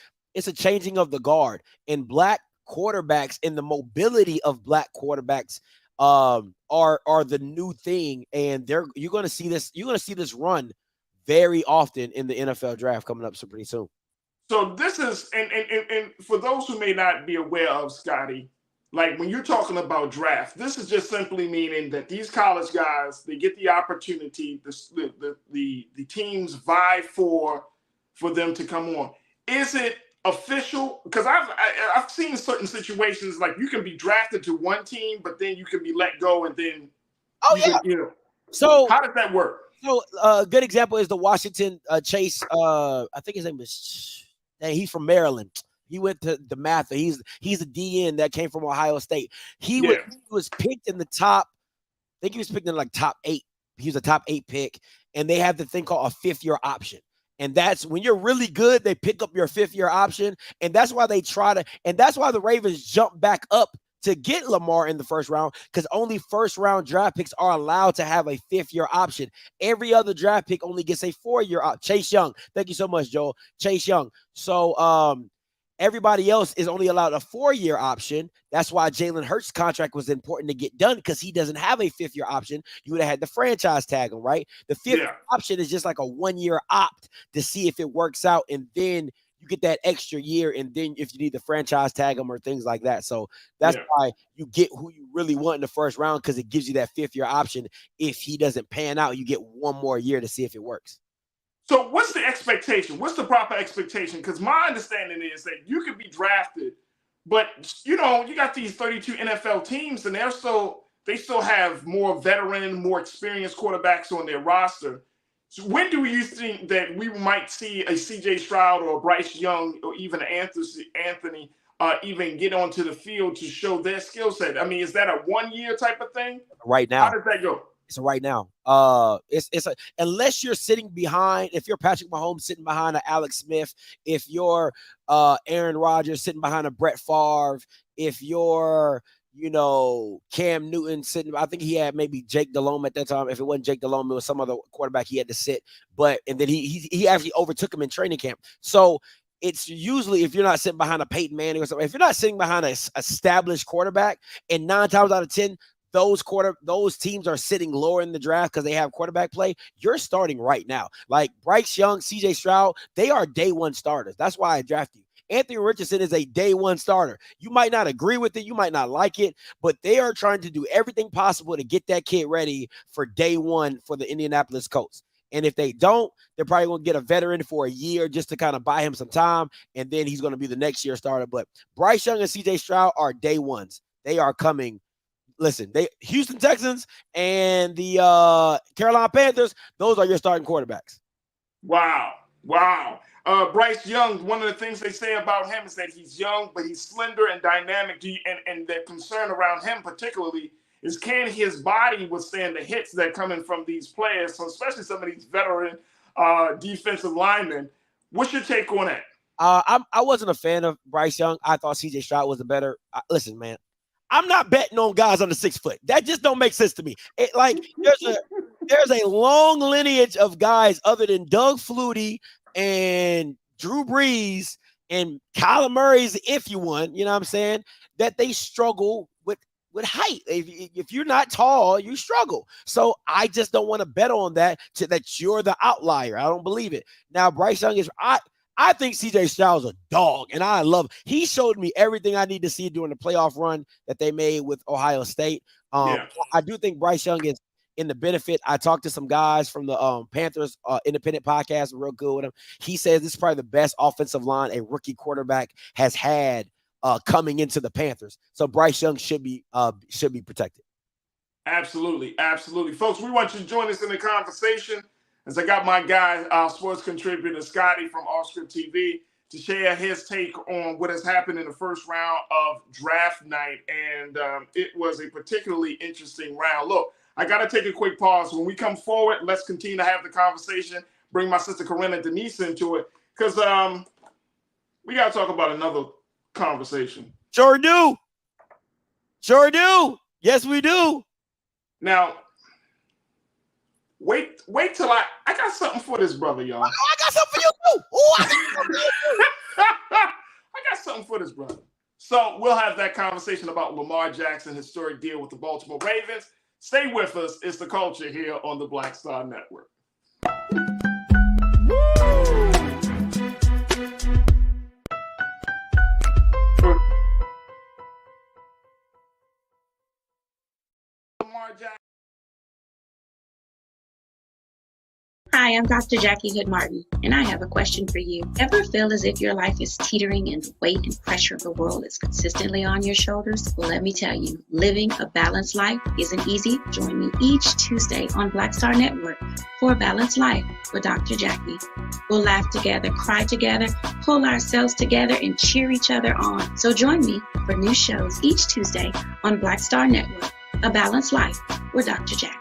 a changing of the guard. And black quarterbacks and the mobility of black quarterbacks are the new thing, and you're going to see this run very often in the NFL draft coming up so pretty soon. So this is and for those who may not be aware of, Scotty, like when you're talking about draft, this is just simply meaning that these college guys, they get the opportunity, the teams vie for them to come on. Is it official? Because I've seen certain situations like you can be drafted to one team, but then you can be let go, and then So how does that work? So a good example is the Washington Chase. I think his name is. He's from Maryland. He went to the math. He's a DN that came from Ohio State. He was picked in the top. I think he was picked in like top 8. He was a top 8 pick, and they have the thing called a 5th-year option. And that's when you're really good, they pick up your 5th-year option. And that's why that's why the Ravens jump back up to get Lamar in the first round, because only first-round draft picks are allowed to have a 5th-year option. Every other draft pick only gets a 4-year option. Chase Young. Thank you so much, Joel. Chase Young. So everybody else is only allowed a 4-year option. That's why Jalen Hurts' contract was important to get done, because he doesn't have a 5th-year option. You would have had the franchise tag him, right? The 5th option is just like a 1-year opt to see if it works out, and then you get that extra year, and then if you need the franchise tag him or things like that. So that's why you get who you really want in the first round, because it gives you that 5th-year option. If he doesn't pan out, you get 1 more year to see if it works. So what's the expectation? What's the proper expectation? Because my understanding is that you could be drafted, but you got these 32 NFL teams, and they still have more veteran, more experienced quarterbacks on their roster. So when do you think that we might see a C.J. Stroud or a Bryce Young or even Anthony even get onto the field to show their skill set? I mean, is that a 1 year type of thing? Right now. How does that go? It's right now. Unless you're sitting behind, if you're Patrick Mahomes sitting behind a Alex Smith, if you're Aaron Rodgers sitting behind a Brett Favre, if you're Cam Newton sitting, I think he had maybe Jake Delhomme at that time. If it wasn't Jake Delhomme, it was some other quarterback he had to sit. And then he actually overtook him in training camp. So it's usually, if you're not sitting behind a Peyton Manning or something, if you're not sitting behind an established quarterback, and 9 times out of 10, those teams are sitting lower in the draft because they have quarterback play, you're starting right now. Like Bryce Young, CJ Stroud, they are day one starters. That's why I drafted you. Anthony Richardson is a day one starter. You might not agree with it, you might not like it, but they are trying to do everything possible to get that kid ready for day one for the Indianapolis Colts. And if they don't, they're probably going to get a veteran for a year just to kind of buy him some time, and then he's going to be the next year starter. But Bryce Young and CJ Stroud are day ones. They are coming. Listen, Houston Texans and the Carolina Panthers, those are your starting quarterbacks. Wow. Bryce Young, one of the things they say about him is that he's young, but he's slender and dynamic. And the concern around him particularly is, can his body withstand the hits that come in from these players, so especially some of these veteran defensive linemen. What's your take on that? I wasn't a fan of Bryce Young. I thought CJ Stroud was a better. Listen, man, I'm not betting on guys under 6 foot. That just don't make sense to me. There's a long lineage of guys other than Doug Flutie and Drew Brees and Kyler Murray's, if you want, you know what I'm saying, that they struggle with height. If you're not tall, you struggle. So I just don't want to bet on that you're the outlier. I don't believe it. Now, Bryce Young is I think CJ Stroud's a dog, and I love. He showed me everything I need to see during the playoff run that they made with Ohio State. I do think Bryce Young is in the benefit. I talked to some guys from the Panthers independent podcast, real good with him. He says this is probably the best offensive line a rookie quarterback has had coming into the Panthers. So Bryce Young should be protected. Absolutely. Folks, we want you to join us in the conversation as I got my guy, sports contributor Scotty from Offscript TV, to share his take on what has happened in the first round of draft night. And it was a particularly interesting round. Look, I got to take a quick pause. When we come forward, let's continue to have the conversation, bring my sister Corinna Denise into it, because we got to talk about another conversation. Sure do. Yes, we do. Now, wait till I got something for this brother, y'all. I got something for you too. I got something for this brother. So we'll have that conversation about Lamar Jackson, historic deal with the Baltimore Ravens. Stay with us. It's The Culture here on the Black Star Network. Lamar Jackson. Hi, I'm Dr. Jackie Hood Martin, and I have a question for you. Ever feel as if your life is teetering and the weight and pressure of the world is consistently on your shoulders? Well, let me tell you, living a balanced life isn't easy. Join me each Tuesday on Black Star Network for A Balanced Life with Dr. Jackie. We'll laugh together, cry together, pull ourselves together, and cheer each other on. So join me for new shows each Tuesday on Black Star Network, A Balanced Life with Dr. Jackie.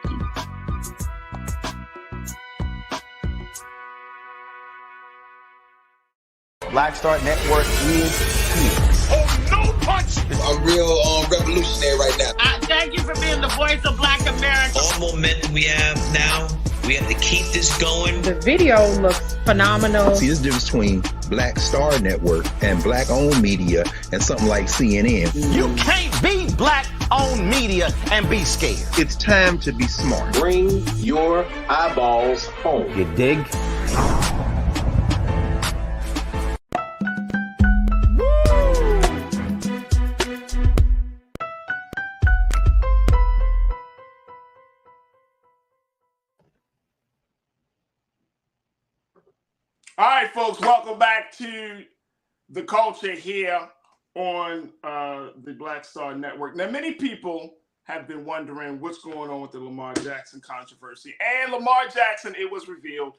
Black Star Network is here. Oh, no punch! I'm real revolutionary right now. Thank you for being the voice of Black America. All momentum we have now, we have to keep this going. The video looks phenomenal. See, there's a difference between Black Star Network and black-owned media and something like CNN. You can't be black-owned media and be scared. It's time to be smart. Bring your eyeballs home. You dig? All right, folks, welcome back to The Culture here on the Black Star Network. Now, many people have been wondering what's going on with the Lamar Jackson controversy. And Lamar Jackson, it was revealed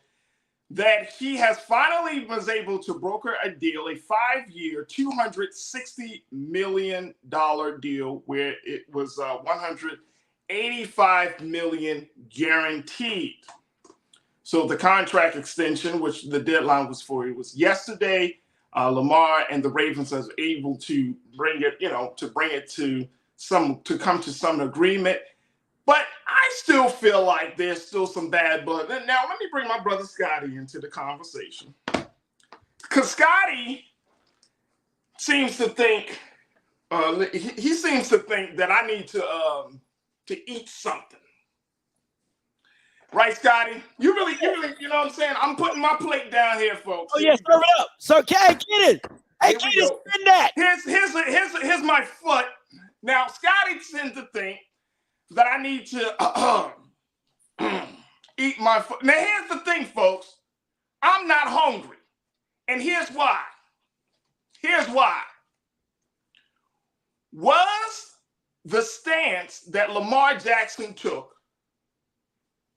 that he has finally was able to broker a deal, a 5-year, $260 million deal, where it was $185 million guaranteed. So the contract extension, which the deadline was for, it was yesterday. Lamar and the Ravens was able to bring it, to come to some agreement. But I still feel like there's still some bad blood. Now, let me bring my brother Scotty into the conversation. Because Scotty seems to think, he seems to think that I need to eat something. Right, Scotty? You really, you know what I'm saying? I'm putting my plate down here, folks. Oh, yeah, serve it up. So, okay, get it. Hey, get it, spin that. Here's my foot. Now, Scotty tends to think that I need to eat my food. Now, here's the thing, folks. I'm not hungry. And here's why. Here's why. Was the stance that Lamar Jackson took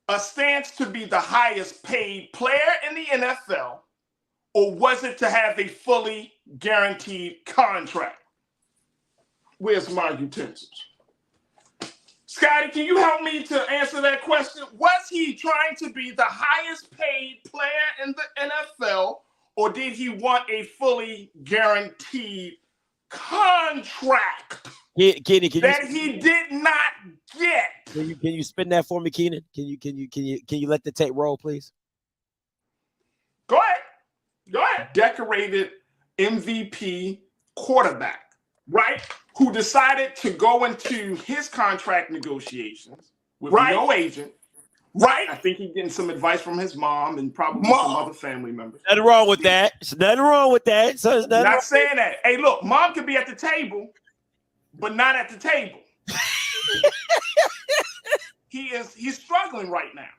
a stance to be the highest paid player in the NFL, or was it to have a fully guaranteed contract? Where's my utensils? Scotty, can you help me to answer that question? Was he trying to be the highest paid player in the NFL, or did he want a fully guaranteed contract that he did not get? Can you spin that for me, Keenan? Can you let the tape roll, please? Go ahead. Decorated MVP quarterback, right? Who decided to go into his contract negotiations with no agent, right? I think he's getting some advice from his mom and probably some other family members. Nothing wrong with that. There's nothing wrong with that. So it's not saying that. Hey, look, mom could be at the table, but not at the table. He's struggling right now.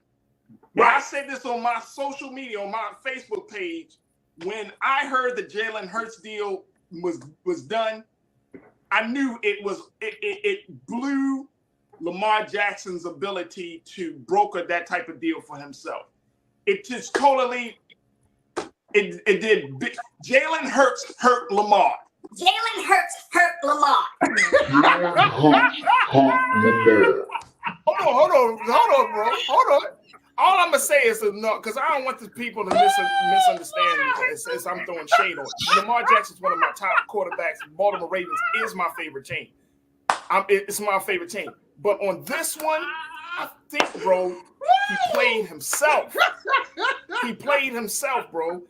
Right. I said this on my social media, on my Facebook page. When I heard the Jalen Hurts deal was done, I knew it blew Lamar Jackson's ability to broker that type of deal for himself. It just totally it did. Jalen Hurts hurt Lamar. Jalen Hurts hurt Lamar. Hold on, bro. Hold on. All I'm gonna say is no, because I don't want the people to misunderstand me. As I'm throwing shade on. Lamar Jackson's one of my top quarterbacks. Baltimore Ravens is my favorite team. It's my favorite team. But on this one, I think, bro, he played himself. He played himself, bro.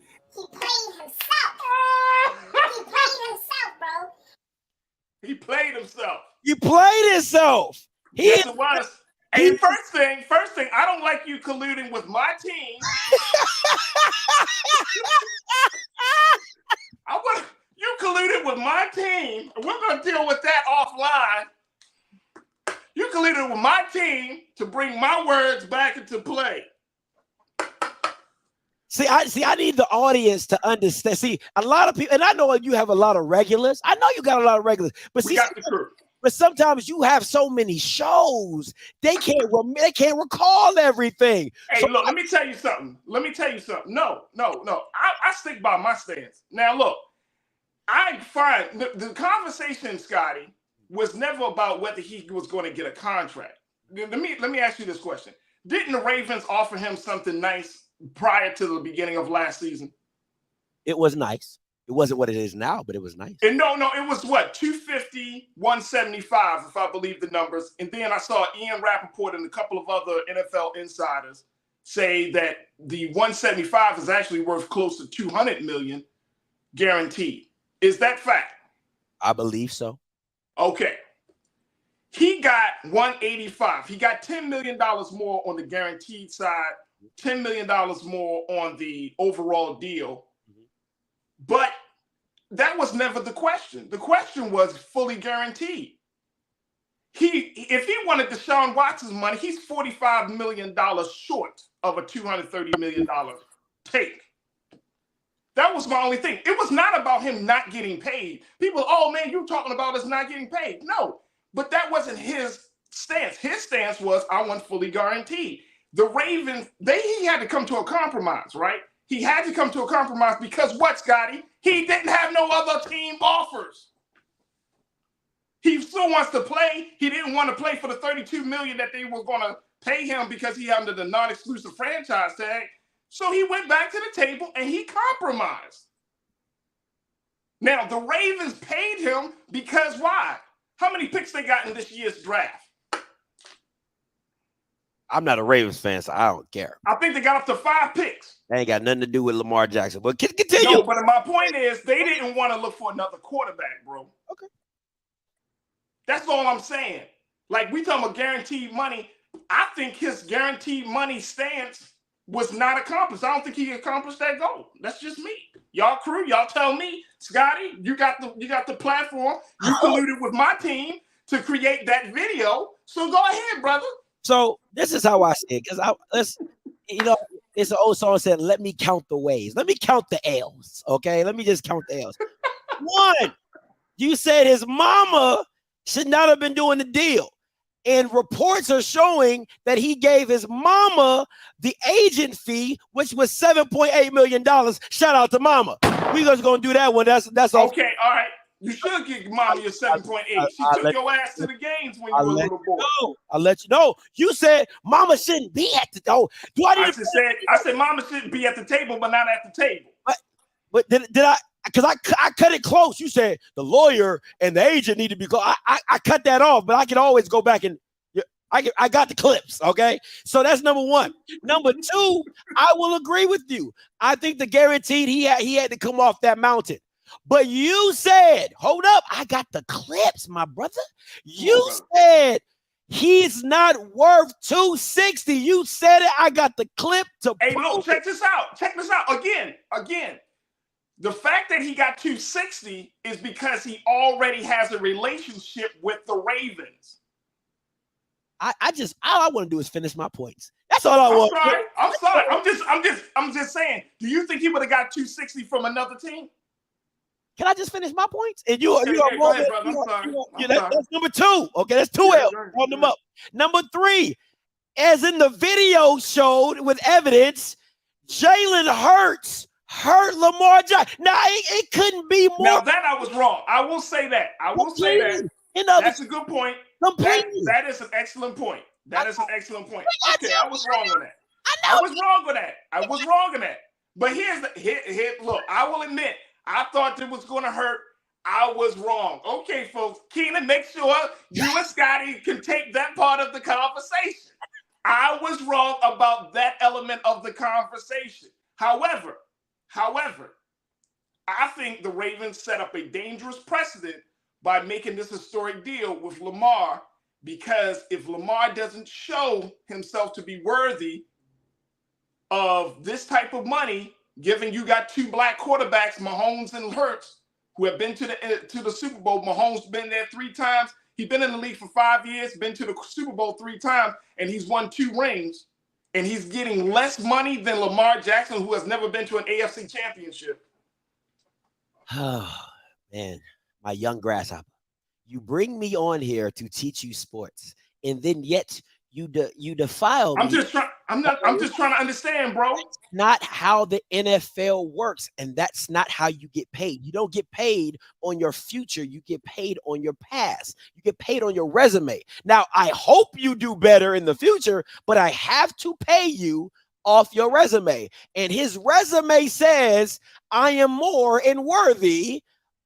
He played himself. He played himself. Yes, it was. Hey, first thing, I don't like you colluding with my team. You colluded with my team. We're going to deal with that offline. You colluded with my team to bring my words back into play. See, I need the audience to understand. See, a lot of people, and I know you have a lot of regulars. I know you got a lot of regulars, but see, but sometimes you have so many shows they can't recall everything. Hey, look, let me tell you something. No. I stick by my stance. Now, look, I find the conversation, Scotty, was never about whether he was going to get a contract. Let me ask you this question: didn't the Ravens offer him something nice prior to the beginning of last season? It was nice. It wasn't what it is now, but it was nice. And no, it was what, 250, 175, if I believe the numbers. And then I saw Ian Rappaport and a couple of other NFL insiders say that the 175 is actually worth close to 200 million guaranteed. Is that fact? I believe so. Okay. He got 185. He got $10 million more on the guaranteed side, $10 million more on the overall deal. But that was never the question. The question was fully guaranteed. If he wanted Deshaun Watson's money, he's $45 million short of a $230 million take. That was my only thing. It was not about him not getting paid. People, oh man, you're talking about us not getting paid. No, but that wasn't his stance. His stance was, I want fully guaranteed. The Ravens, he had to come to a compromise, right? He had to come to a compromise because what, Scotty? He didn't have no other team offers. He still wants to play. He didn't want to play for the $32 million that they were going to pay him because he under the non-exclusive franchise tag. So he went back to the table and he compromised. Now, the Ravens paid him because why? How many picks they got in this year's draft? I'm not a Ravens fan, so I don't care. I think they got up to 5 picks. That ain't got nothing to do with Lamar Jackson. But continue. No, but my point is they didn't want to look for another quarterback, bro. Okay. That's all I'm saying. Like, we talking about guaranteed money. I think his guaranteed money stance was not accomplished. I don't think he accomplished that goal. That's just me. Y'all crew, y'all tell me, Scotty, you got the platform. You colluded with my team to create that video. So go ahead, brother. So this is how I see it, because it's an old song said, "Let me count the ways. Let me count the L's." Okay, let me just count the L's. One, you said his mama should not have been doing the deal, and reports are showing that he gave his mama the agent fee, which was $7.8 million. Shout out to mama. We just gonna do that one. That's all. Okay, all right. You should give mommy a 7.8. She took your ass to the games when you were a little boy. I'll let you know. You said mama shouldn't be at the door. I said mama shouldn't be at the table, but not at the table. But did I? Because I cut it close. You said the lawyer and the agent need to be close. I cut that off, but I can always go back and I got the clips. Okay, so that's number one. Number two, I will agree with you. I think the guaranteed he had to come off that mountain. But you said, hold up, I got the clips, my brother. You said he's not worth 260. You said it. I got the clip to Hey, look, check this out. Check this out. Again. The fact that he got 260 is because he already has a relationship with the Ravens. All I want to do is finish my points. That's all I want. I'm sorry. I'm just saying. Do you think he would have got 260 from another team? Can I just finish my points? And go ahead, brother. That's number two. Okay, that's 2 L's. Round them up. Number three, as in the video showed with evidence, Jalen Hurts hurt Lamar Jackson. Now, it couldn't be more. Now, that I was wrong. I will say that. That's a good point. That is an excellent point. Okay, I was wrong on that. I was wrong on that. But here, look, I will admit, I thought it was going to hurt. I was wrong. Okay, folks. Keenan, make sure you and Scotty can take that part of the conversation. I was wrong about that element of the conversation. However, I think the Ravens set up a dangerous precedent by making this historic deal with Lamar, because if Lamar doesn't show himself to be worthy of this type of money, given you got 2 black quarterbacks, Mahomes and Hurts, who have been to the Super Bowl. Mahomes been there 3 times. He's been in the league for 5 years, been to the Super Bowl 3 times, and he's won 2 rings. And he's getting less money than Lamar Jackson, who has never been to an AFC championship. Oh, man, my young grasshopper. You bring me on here to teach you sports, and then yet you defile me. I'm just trying to understand, bro. That's not how the NFL works, and that's not how you get paid. You don't get paid on your future. You get paid on your past. You get paid on your resume. Now, I hope you do better in the future, but I have to pay you off your resume. And his resume says, I am more and worthy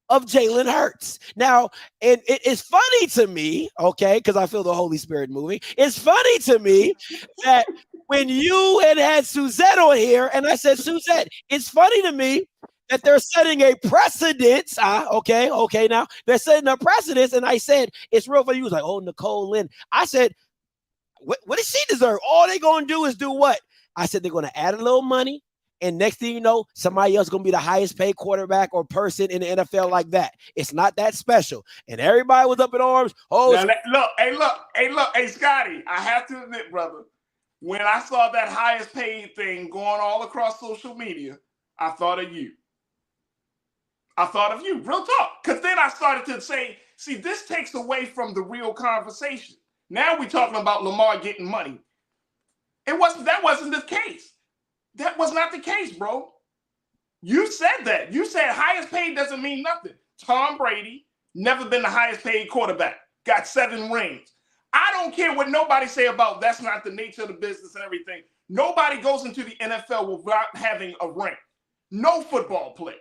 of Jalen Hurts. Now, and it is funny to me, okay, because I feel the Holy Spirit moving. It's funny to me that when you had Suzette on here, and I said, Suzette, it's funny to me that they're setting a precedence. Okay, now they're setting a precedence, and I said, it's real funny. You was like, oh, Nicole Lynn. I said, what does she deserve? All they're going to do is do what? I said, they're going to add a little money. And next thing you know, somebody else is going to be the highest paid quarterback or person in the NFL like that. It's not that special. And everybody was up in arms. Oh, hey, Scotty, I have to admit, brother, when I saw that highest paid thing going all across social media, I thought of you. Real talk. Because then I started to say, see, this takes away from the real conversation. Now we're talking about Lamar getting money. That wasn't the case. That was not the case, bro. You said that. You said highest paid doesn't mean nothing. Tom Brady, never been the highest paid quarterback, got 7 rings. I don't care what nobody say about that's not the nature of the business and everything. Nobody goes into the NFL without having a ring. No football player.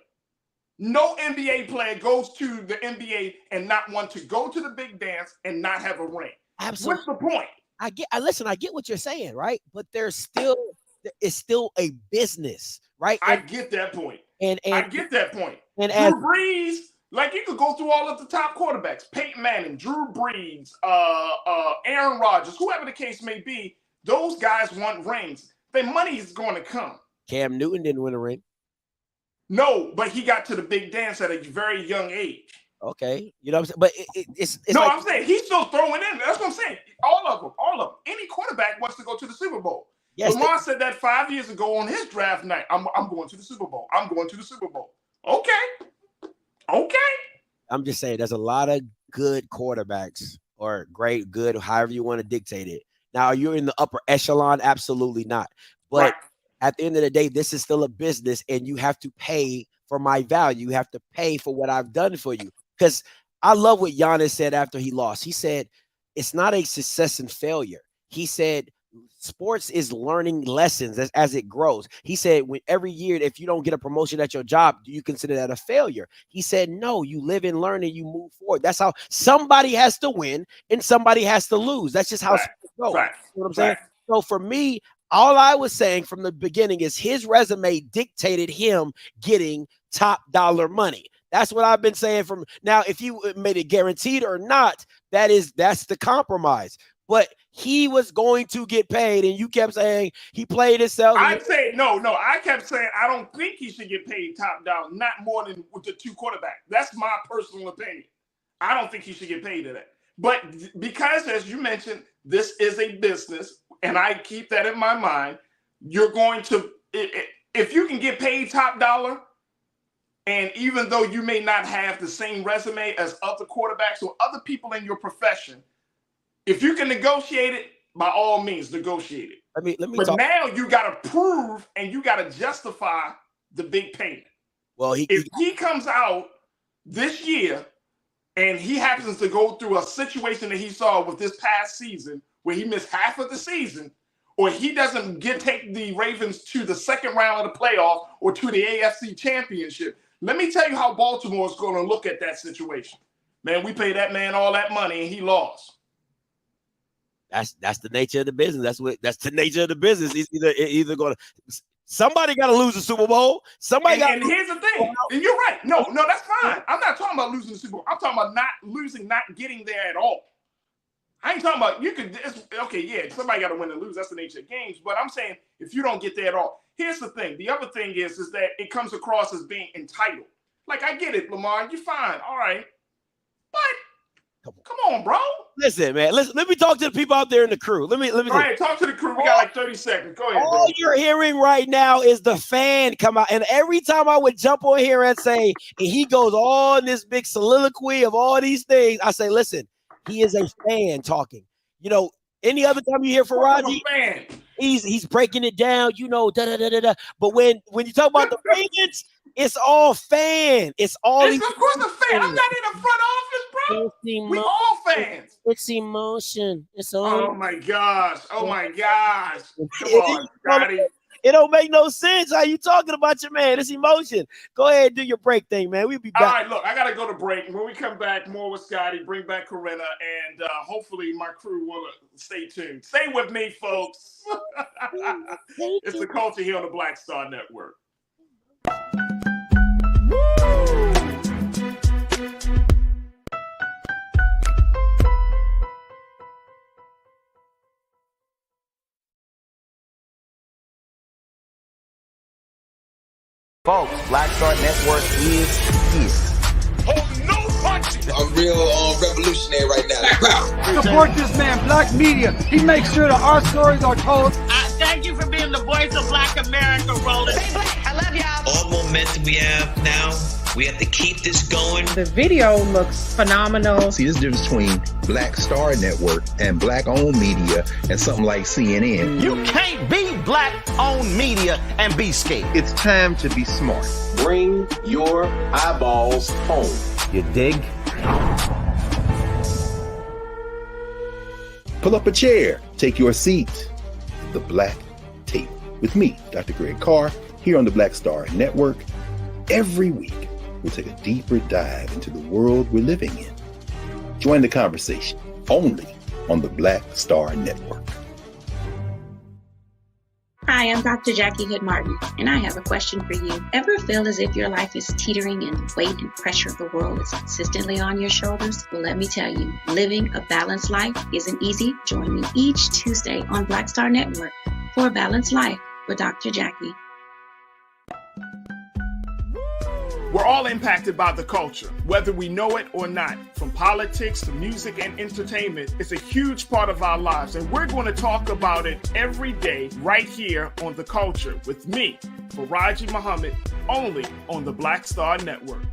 No NBA player goes to the NBA and not want to go to the big dance and not have a ring. Absolutely. What's the point? I get what you're saying, right? But it's still a business, right? I get that point. And I get that point. And Drew Brees, like you could go through all of the top quarterbacks: Peyton Manning, Drew Brees, Aaron Rodgers, whoever the case may be. Those guys want rings. Their money is going to come. Cam Newton didn't win a ring. No, but he got to the big dance at a very young age. Okay, you know what I'm saying? But it's no, like, I'm saying he's still throwing in. That's what I'm saying. All of them. Any quarterback wants to go to the Super Bowl. Yes, Lamar said that 5 years ago on his draft night. I'm going to the Super Bowl. I'm going to the Super Bowl. Okay. I'm just saying there's a lot of good quarterbacks or great, good, however you want to dictate it. Now, are you in the upper echelon? Absolutely not. But at the end of the day, this is still a business, and you have to pay for my value. You have to pay for what I've done for you. Because I love what Giannis said after he lost. He said, it's not a success and failure. He said, sports is learning lessons as it grows. He said, when every year, if you don't get a promotion at your job, do you consider that a failure? He said, no, you live and learn and you move forward. That's how somebody has to win and somebody has to lose. That's just how it goes. You know what I'm saying? So for me, all I was saying from the beginning is his resume dictated him getting top dollar money. That's what I've been saying from now. If you made it guaranteed or not, that's the compromise. But he was going to get paid, and you kept saying he played himself. I'd say no. I kept saying I don't think he should get paid top dollar, not more than with the 2 quarterbacks. That's my personal opinion. I don't think he should get paid to that. But because, as you mentioned, this is a business, and I keep that in my mind, you're going to, if you can get paid top dollar, and even though you may not have the same resume as other quarterbacks or other people in your profession, if you can negotiate it, by all means, negotiate it. Let me but talk. Now you got to prove and you got to justify the big payment. Well, if he comes out this year and he happens to go through a situation that he saw with this past season where he missed half of the season, or he doesn't take the Ravens to the second round of the playoff or to the AFC Championship, let me tell you how Baltimore is going to look at that situation. Man, we paid that man all that money and he lost. That's the nature of the business. That's the nature of the business. It's either going to somebody got to lose the Super Bowl. And here's the thing. And you're right. No, that's fine. I'm not talking about losing the Super Bowl. I'm talking about not getting there at all. I ain't talking about somebody got to win and lose. That's the nature of games. But I'm saying if you don't get there at all, here's the thing. The other thing is that it comes across as being entitled. Like, I get it, Lamar. You're fine. All right. But come on, bro. Listen, man. Let me talk to the people out there in the crew. Let me. All right, talk to the crew. We got like 30 seconds. Go ahead. All you're hearing right now is the fan come out. And every time I would jump on here and say, and he goes on this big soliloquy of all these things, I say, listen, he is a fan talking. You know, any other time you hear Farajii, he's breaking it down, But when you talk about the Ravens, it's all fan. It's all of course a fan. I'm not in the front office, bro. We all fans. It's emotion. It's all. Oh my gosh. Come on, Scotty. It don't make no sense how you talking about your man. It's emotion. Go ahead and do your break thing, man. We'll be back. All right, look, I got to go to break. When we come back, more with Scotty, bring back Corinna, and hopefully my crew will stay tuned. Stay with me, folks. It's the culture here on the Black Star Network. Folks, Black Star Network is here. Oh, no punches! I'm real revolutionary right now. Support this man, Black Media. He makes sure that our stories are told. Thank you for being the voice of Black America, Roland. Hey, Black, I love y'all. All momentum we have now We have to keep this going. The video looks phenomenal. See, this difference between Black Star Network and black-owned media and something like CNN. You can't be black-owned media and be scared. It's time to be smart. Bring your eyeballs home. You dig? Pull up a chair. Take your seat. The Black Tape with me, Dr. Greg Carr, here on the Black Star Network. Every week, we'll take a deeper dive into the world we're living in. Join the conversation only on the Black Star Network. Hi, I'm Dr. Jackie Hood Martin, and I have a question for you. Ever feel as if your life is teetering and the weight and pressure of the world is consistently on your shoulders? Well, let me tell you, living a balanced life isn't easy. Join me each Tuesday on Black Star Network for A Balanced Life with Dr. Jackie. We're all impacted by the culture, whether we know it or not. From politics to music and entertainment, it's a huge part of our lives, and we're going to talk about it every day right here on The Culture with me, Farajii Muhammad, only on the Black Star Network.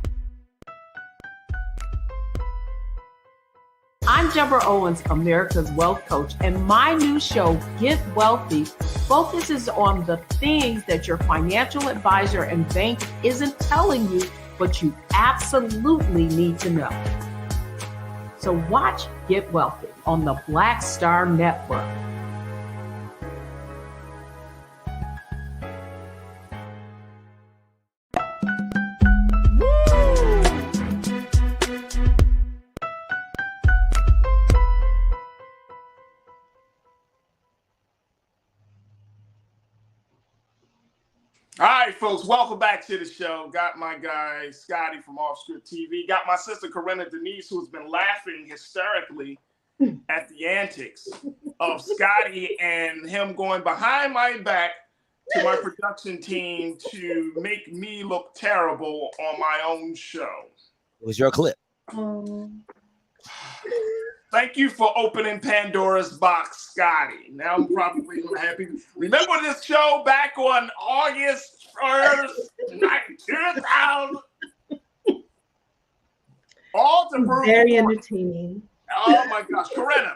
I'm Deborah Owens, America's Wealth Coach, and my new show, Get Wealthy, focuses on the things that your financial advisor and bank isn't telling you, but you absolutely need to know. So watch Get Wealthy on the Black Star Network. All right, folks, welcome back to the show. Got my guy, Scotty from Off Script TV. Got my sister, Corinna Denise, who's been laughing hysterically at the antics of Scotty and him going behind my back to my production team to make me look terrible on my own show. It was your clip. Thank you for opening Pandora's box, Scotty. Now I'm probably happy. Remember this show back on August 1st, 2000? All to prove. Very entertaining. Oh my gosh, Corinna.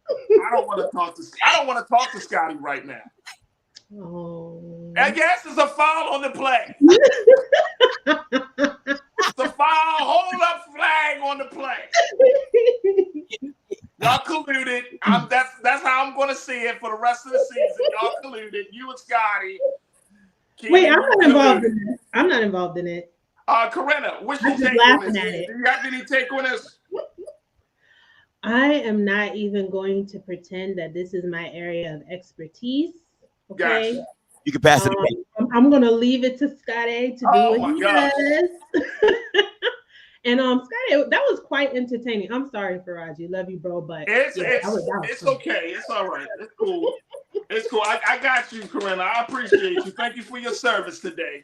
I don't want to talk to Scotty right now. Oh. I guess it's a foul on the play. It's a foul, hold up flag on the play. Y'all colluded. That's how I'm going to see it for the rest of the season. Y'all colluded. You and Scotty. Wait, I'm not involved in it. I'm not involved in it. Corinna, what's your take on this? Do you have any take on this? I am not even going to pretend that this is my area of expertise. Okay. Gotcha. You can pass it. I'm going to leave it to Scotty to do what he does. And Scotty, that was quite entertaining. I'm sorry, Farajii. Love you, bro, but it's okay. It's all right. It's cool. It's cool. I got you, Corinna. I appreciate you. Thank you for your service today.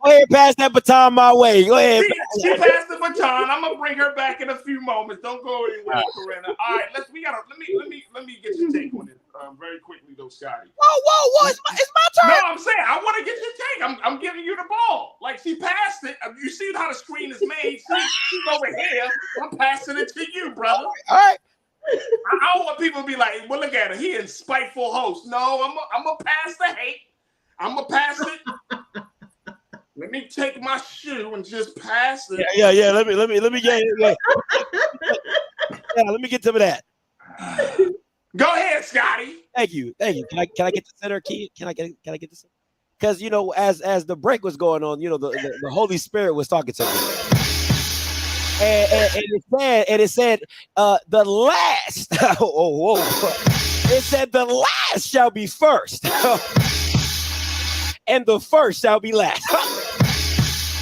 Go ahead, pass that baton my way. Go ahead. She passed the baton. I'm gonna bring her back in a few moments. Don't go anywhere, Corinna. All right, let me get your take on it very quickly, though, Scotty. Whoa! It's my turn. No, I'm saying I want to get your take. I'm giving you the ball. Like she passed it. You see how the screen is made. She's over here. I'm passing it to you, brother. All right. I don't want people to be like, well, look at him. He is spiteful host. No, I'm gonna pass the hate. I'm gonna pass it. Let me take my shoe and just pass it. Yeah. Let me get it. Yeah, let me get some of that. Go ahead, Scotty. Thank you. Can I get the center key? Can I get the center? Because as the break was going on, the Holy Spirit was talking to me. And it said the last. It said the last shall be first. And the first shall be last.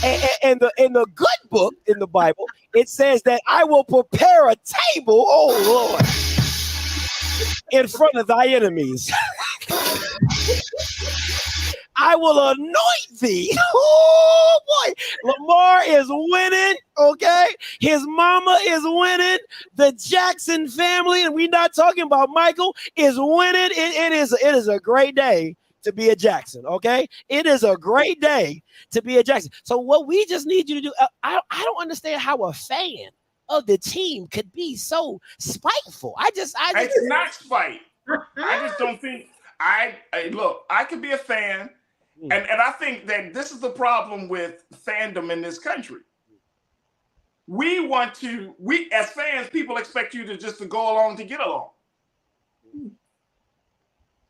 And in the good book in the Bible, it says that I will prepare a table, oh Lord, in front of thy enemies. I will anoint thee. Oh boy, Lamar is winning. Okay, his mama is winning. The Jackson family, and we're not talking about Michael, is winning. It is a great day to be a Jackson, okay? It is a great day to be a Jackson. So what we just need you to do, I don't understand how a fan of the team could be so spiteful. It's not spite. I just don't think look, I could be a fan, and I think that this is the problem with fandom in this country. We as fans, people expect you to just to go along to get along.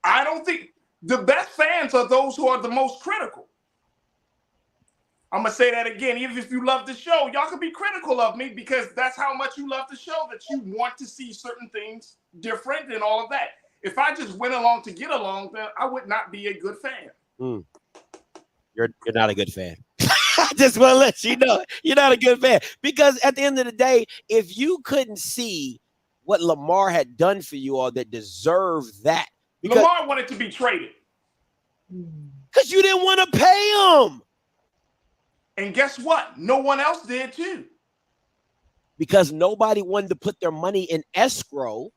I don't think the best fans are those who are the most critical. I'm going to say that again. Even if you love the show, y'all can be critical of me because that's how much you love the show, that you want to see certain things different and all of that. If I just went along to get along, then I would not be a good fan. You're not a good fan. I just want to let you know you're not a good fan. Because at the end of the day, if you couldn't see what Lamar had done for you all that deserved that. Lamar wanted to be traded. Because you didn't want to pay him. And guess what? No one else did too. Because nobody wanted to put their money in escrow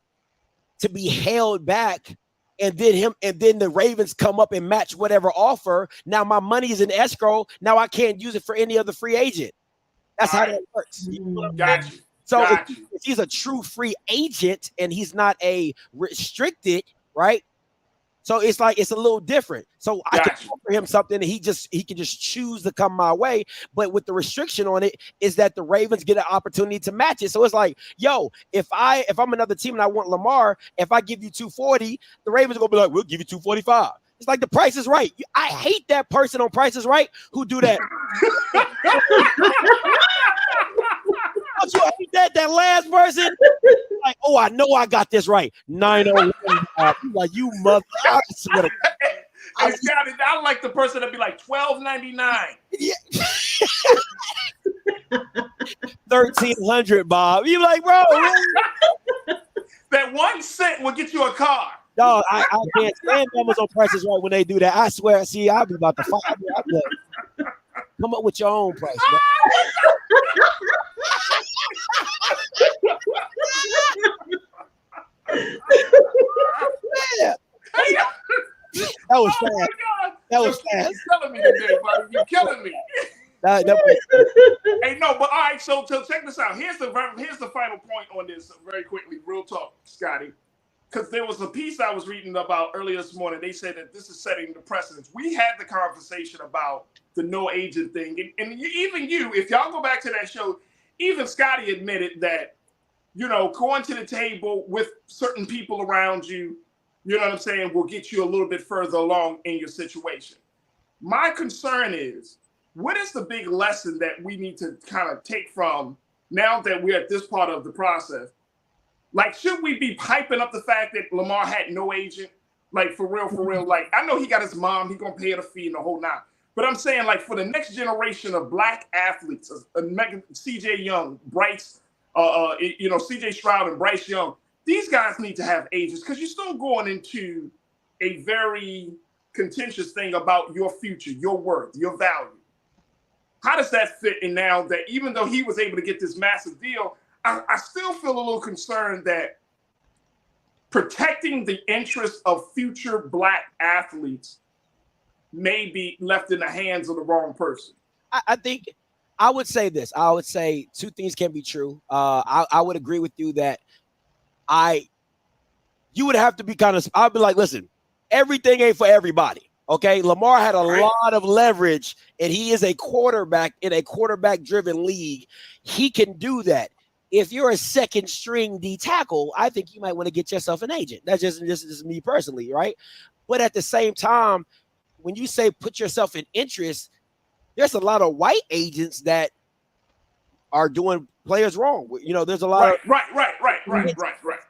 to be held back, and then the Ravens come up and match whatever offer. Now my money is in escrow. Now I can't use it for any other free agent. That's how that works. Got you. So if he's a true free agent and he's not a restricted, right? So it's like it's a little different. So I can offer him something and he can just choose to come my way. But with the restriction on it is that the Ravens get an opportunity to match it. So it's like, yo, if I'm another team and I want Lamar, if I give you 240, the Ravens are gonna be like, we'll give you 245. It's like the Price is Right. I hate that person on Price is Right who do that. Don't you hate that last person? Like, oh, I know I got this right. 901. Like, you mother. I swear to God. I like the person that be like $12.99. Yeah. 1,300, Bob. You like, bro? That 1 cent will get you a car. No, I can't stand numbers on Prices Right when they do that. I swear. See, I'll be about to fight. Come up with your own price, bro. Yeah. That was fast. That was fast. You're killing me today, buddy. You're killing me. Hey, no, but all right. So check this out. Here's the final point on this, very quickly, real talk, Scotty. Because there was a piece I was reading about earlier this morning. They said that this is setting the precedence. We had the conversation about the no agent thing, and even you, if y'all go back to that show, even Scotty admitted that, going to the table with certain people around you, you know what I'm saying, will get you a little bit further along in your situation. My concern is, what is the big lesson that we need to kind of take from now that we're at this part of the process? Like, should we be hyping up the fact that Lamar had no agent? Like, for real. Like, I know he got his mom. He's going to pay her the fee and the whole nine. But I'm saying, like, for the next generation of black athletes, C.J. Young, Bryce, C.J. Stroud and Bryce Young, these guys need to have agents because you're still going into a very contentious thing about your future, your worth, your value. How does that fit in now that even though he was able to get this massive deal, I still feel a little concerned that protecting the interests of future black athletes may be left in the hands of the wrong person. I think I would say this. I would say two things can be true. I would agree with you that you would have to be I'd be like, listen, everything ain't for everybody. Okay. Lamar had a lot of leverage and he is a quarterback in a quarterback driven league. He can do that. If you're a second string D tackle, I think you might want to get yourself an agent. That's just me personally, right? But at the same time, when you say put yourself in interest, there's a lot of white agents that are doing players wrong. There's a lot of right.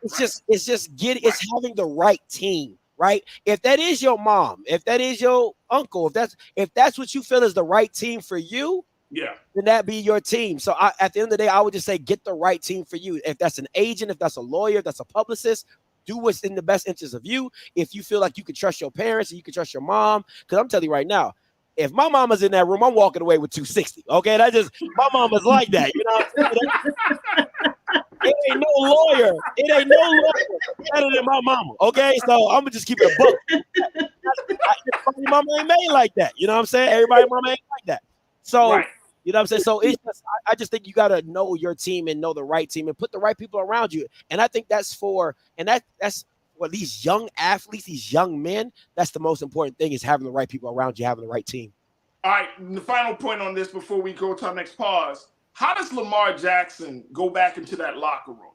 It's having the right team, right? If that is your mom, if that is your uncle, if that's what you feel is the right team for you, yeah, then that be your team. So at the end of the day, I would just say get the right team for you. If that's an agent, if that's a lawyer, if that's a publicist, do what's in the best interest of you. If you feel like you can trust your parents and you can trust your mom, because I'm telling you right now, if my mama's in that room, I'm walking away with 260. Okay, my mama's like that. You know what I'm saying? It ain't no lawyer. It ain't no lawyer better than my mama. Okay, so I'm gonna just keep it a buck. Everybody's mama ain't made like that. You know what I'm saying? Everybody's mama ain't like that. So Right. you know what I'm saying? So it's just, I just think you gotta know your team and know the right team and put the right people around you. And I think that's for these young athletes, these young men. That's the most important thing, is having the right people around you, having the right team. All right, the final point on this before we go to our next pause. How does Lamar Jackson go back into that locker room?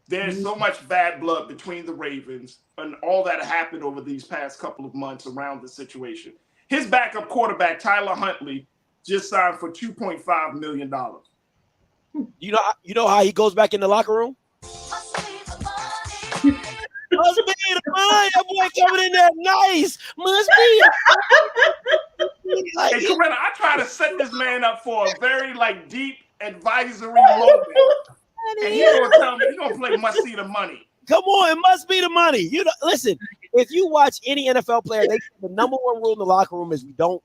There's so much bad blood between the Ravens and all that happened over these past couple of months around the situation. His backup quarterback, Tyler Huntley, just signed for $2.5 million. You know how he goes back in the locker room? Must be the money. That boy coming in there nice. Must be. Hey, Corinna, I try to set this man up for a very deep advisory moment. And he's gonna tell me he's gonna play must see the money. Come on, it must be the money. You know, listen, if you watch any NFL player, the number one rule in the locker room is we don't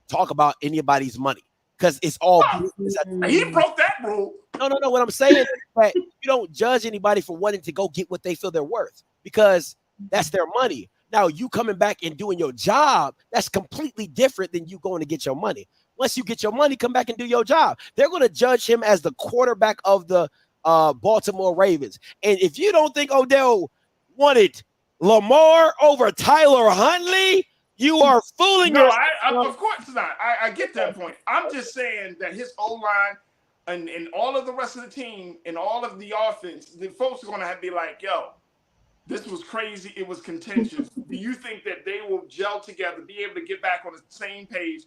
talk about anybody's money. Because it's all business. He broke that rule. No. What I'm saying is that you don't judge anybody for wanting to go get what they feel they're worth, because that's their money. Now, you coming back and doing your job, that's completely different than you going to get your money. Once you get your money, come back and do your job. They're going to judge him as the quarterback of the Baltimore Ravens. And if you don't think Odell wanted Lamar over Tyler Huntley, you are fooling yourself. Of course not. I get that point. I'm just saying that his O-line and all of the rest of the team and all of the offense, the folks are going to be like, yo, this was crazy. It was contentious. Do you think that they will gel together, be able to get back on the same page,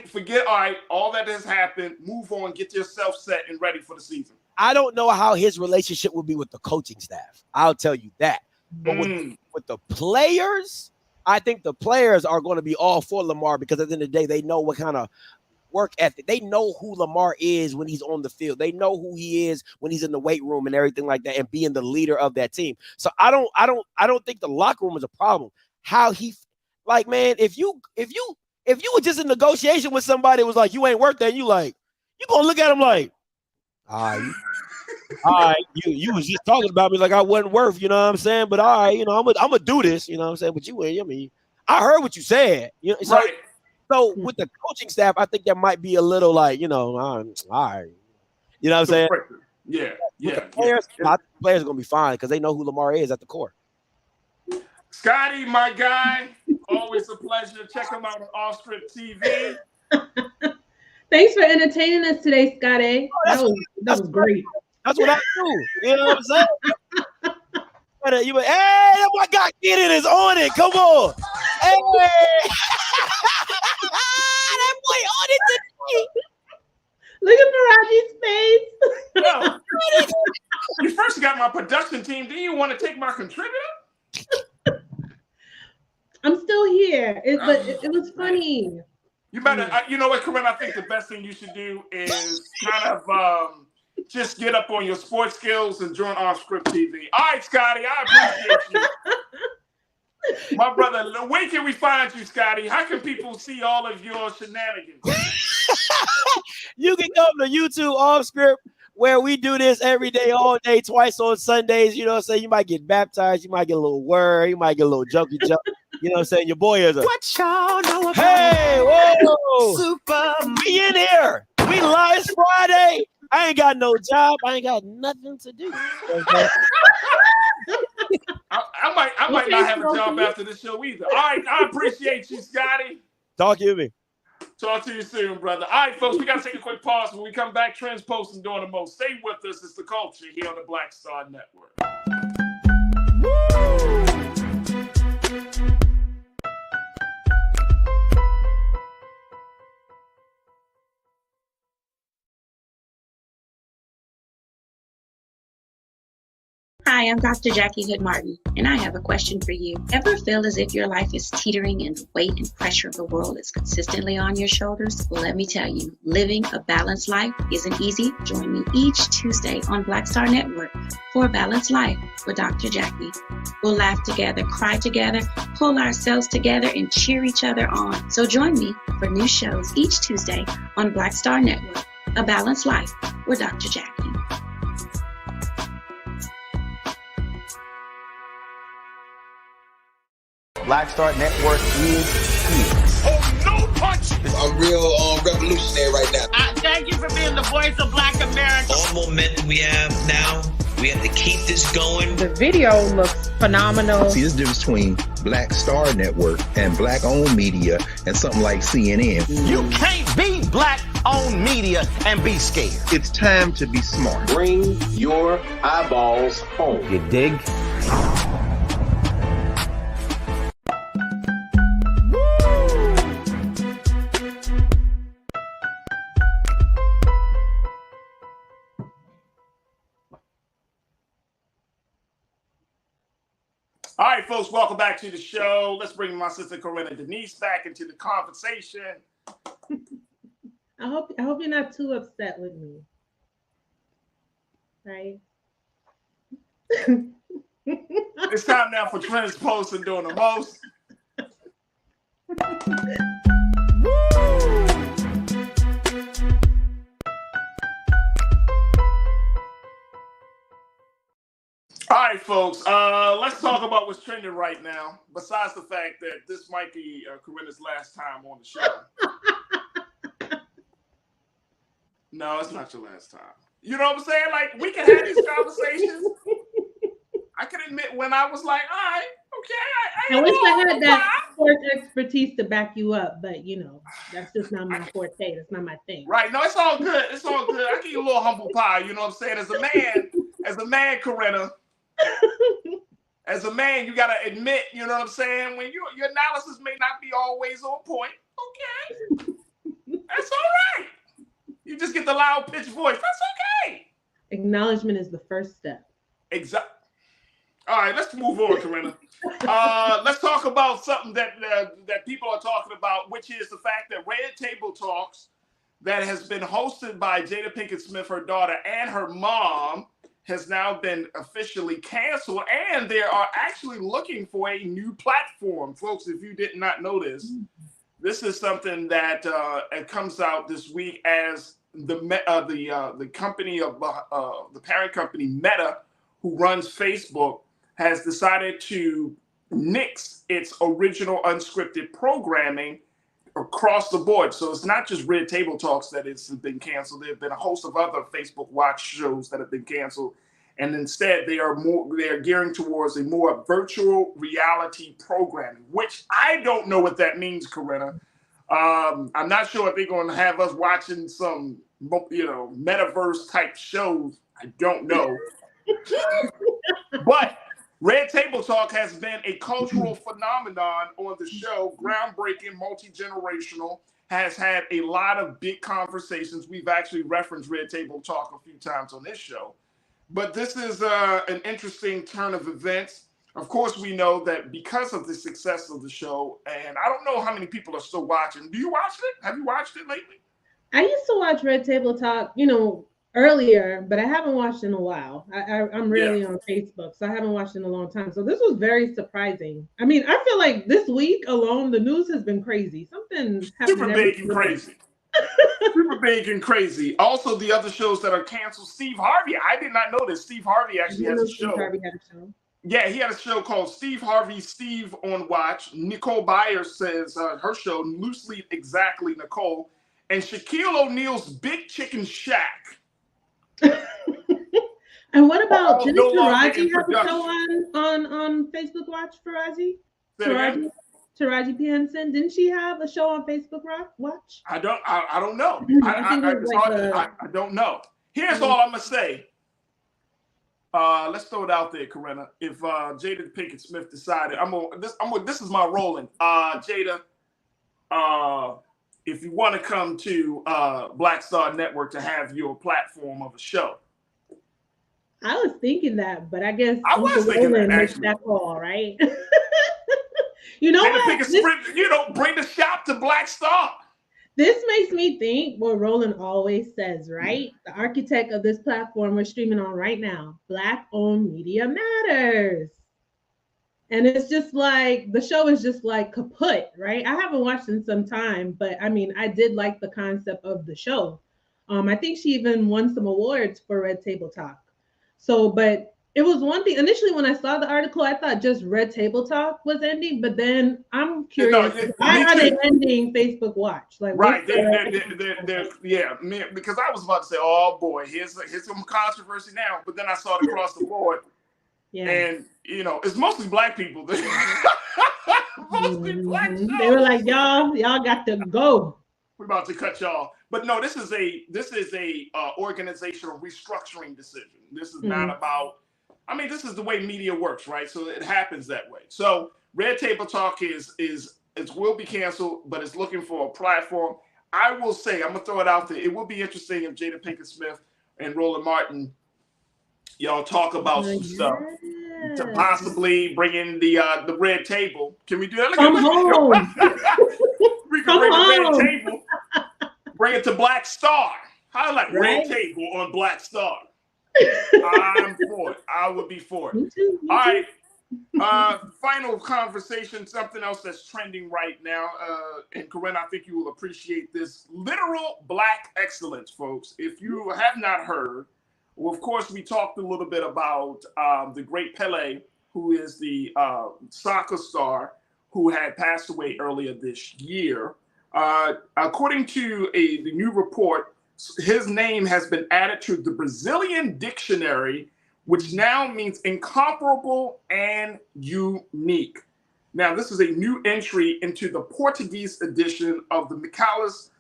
forget, all right, all that has happened, move on, get yourself set and ready for the season? I don't know how his relationship will be with the coaching staff. I'll tell you that. But with the players, I think the players are going to be all for Lamar, because at the end of the day, they know what kind of work ethic. They know who Lamar is when he's on the field. They know who he is when he's in the weight room and everything like that, and being the leader of that team. So I don't think the locker room is a problem. How he, man, if you were just in negotiation with somebody that was like, you ain't worth that, you gonna look at him like, all right, you was just talking about me like I wasn't worth, you know what I'm saying? But all right, I'm gonna do this, you know what I'm saying? But I heard what you said. Right. So with the coaching staff, I think there might be a little all right. You know what I'm saying? Yeah. The players are gonna be fine because they know who Lamar is at the core. Scotty, my guy, always a pleasure. Check him out on Off Script TV. Thanks for entertaining us today, Scotty. That was great. That's what I do. You know what I'm saying? Hey, that boy got Get It is on it. Come on. Hey. That boy on it today. Look at Faraji's face. You first got my production team. Then you want to take my contributor? I'm still here. It was funny. You better, you know what, Corinne? I think the best thing you should do is kind of just get up on your sports skills and join Off Script TV. All right, Scotty, I appreciate you. My brother, where can we find you, Scotty? How can people see all of your shenanigans? You can come to YouTube Off Script, where we do this every day, all day, twice on Sundays. You know what I'm saying? You might get baptized. You might get a little word. You might get a little jokey joke. You know what I'm saying? Your boy is what y'all know about hey, whoa. Super. We in here. We live. It's Friday. I ain't got no job. I ain't got nothing to do. I might not have a job after this show either. All right, I appreciate you, Scotty. Talk to me. Talk to you soon, brother. All right, folks, we got to take a quick pause. When we come back, Trends, Post, and Doing the Most. Stay with us. It's The Culture here on the Black Star Network. Woo! Hi, I'm Dr. Jackie Hood Martin, and I have a question for you. Ever feel as if your life is teetering and the weight and pressure of the world is consistently on your shoulders? Well, let me tell you, living a balanced life isn't easy. Join me each Tuesday on Black Star Network for A Balanced Life with Dr. Jackie. We'll laugh together, cry together, pull ourselves together, and cheer each other on. So join me for new shows each Tuesday on Black Star Network, A Balanced Life with Dr. Jackie. Black Star Network is here. Oh, no punch! I'm real revolutionary right now. Thank you for being the voice of Black America. All momentum we have now, we have to keep this going. The video looks phenomenal. See, there's a difference between Black Star Network and black-owned media and something like CNN. You can't be black-owned media and be scared. It's time to be smart. Bring your eyeballs home. You dig? All right, folks, welcome back to the show. Let's bring my sister Corinna Denise back into the conversation. I hope you're not too upset with me. Right? It's time now for Trends Post and Doing the Most. All right, folks, let's talk about what's trending right now, besides the fact that this might be Corinna's last time on the show. No, it's not your last time. You know what I'm saying? Like, we can have these conversations. I can admit when I was like, all right, okay. I wish I had that sports expertise to back you up, but, you know, that's just not my forte. That's not my thing. Right. No, it's all good. It's all good. I give you a little humble pie. You know what I'm saying? As a man, Corinna, as a man, you got to admit, you know what I'm saying? When your analysis may not be always on point. Okay. That's all right. You just get the loud pitch voice. That's okay. Acknowledgement is the first step. Exactly. All right, let's move on, Corinna. Let's talk about something that people are talking about, which is the fact that Red Table Talks that has been hosted by Jada Pinkett Smith, her daughter, and her mom has now been officially canceled, and they are actually looking for a new platform. Folks, if you did not know this, this is something that it comes out this week as the company of the parent company Meta, who runs Facebook, has decided to nix its original unscripted programming across the board. So it's not just Red Table Talks that has been canceled. There have been a host of other Facebook Watch shows that have been canceled. And instead, they are gearing towards a more virtual reality programming, which I don't know what that means, Corinna. I'm not sure if they're going to have us watching some, metaverse type shows. I don't know. But Red Table Talk has been a cultural phenomenon on the show, groundbreaking, multi-generational, has had a lot of big conversations. We've actually referenced Red Table Talk a few times on this show. But this is an interesting turn of events. Of course, we know that because of the success of the show, and I don't know how many people are still watching. Do you watch it? Have you watched it lately? I used to watch Red Table Talk, earlier, but I haven't watched in a while. I'm really on Facebook, so I haven't watched in a long time. So this was very surprising. I mean, I feel like this week alone, the news has been crazy. Something super big and crazy. Super big and crazy. Also, the other shows that are canceled. Steve Harvey. I did not know this. Steve Harvey actually has a show. Steve Harvey had a show. Yeah, he had a show called Steve Harvey, Steve on Watch. Nicole Byers says her show, loosely exactly Nicole. And Shaquille O'Neal's Big Chicken Shack. And what about didn't Farajii have a show on Facebook Watch? Farajii P. Henson, didn't she have a show on Facebook Watch? I don't know. I don't know. Here's all I'm gonna say. Let's throw it out there, Corinna. If Jada Pinkett Smith decided, this is my rolling. Jada, if you want to come to Black Star Network to have your platform of a show. I was thinking that, but I guess I was thinking that actually. That call, right? You know what? Bring the shop to Black Star. This makes me think what Roland always says, right? The architect of this platform we're streaming on right now, Black-owned media matters. And it's just like, the show is just like kaput, right? I haven't watched in some time, but I mean, I did like the concept of the show. I think she even won some awards for Red Table Talk. So, but it was one thing. Initially, when I saw the article, I thought just Red Table Talk was ending, but then I'm curious, why are they ending Facebook Watch? Like, right? Yeah, man, because I was about to say, oh boy, here's some controversy now, but then I saw it across the board, and it's mostly black people. Mostly black shows. They were like, y'all got to go. We're about to cut y'all. But no, this is a organizational restructuring decision. This is not about. I mean, this is the way media works, right? So it happens that way. So Red Table Talk is will be canceled, but it's looking for a platform. I will say, I'm gonna throw it out there. It will be interesting if Jada Pinkett Smith and Roland Martin, y'all talk about some stuff to possibly bring in the red table. Can we do that? Come home. We can bring the red table. Bring it to Black Star. How like Red Table on Black Star? I'm for it. I would be for it. Me too. All right. Final conversation. Something else that's trending right now. And Corinne, I think you will appreciate this. Literal black excellence, folks. If you have not heard, well, of course, we talked a little bit about the great Pele, who is the soccer star who had passed away earlier this year. According to the new report, his name has been added to the Brazilian dictionary, which now means incomparable and unique. Now, this is a new entry into the Portuguese edition of the Michaelis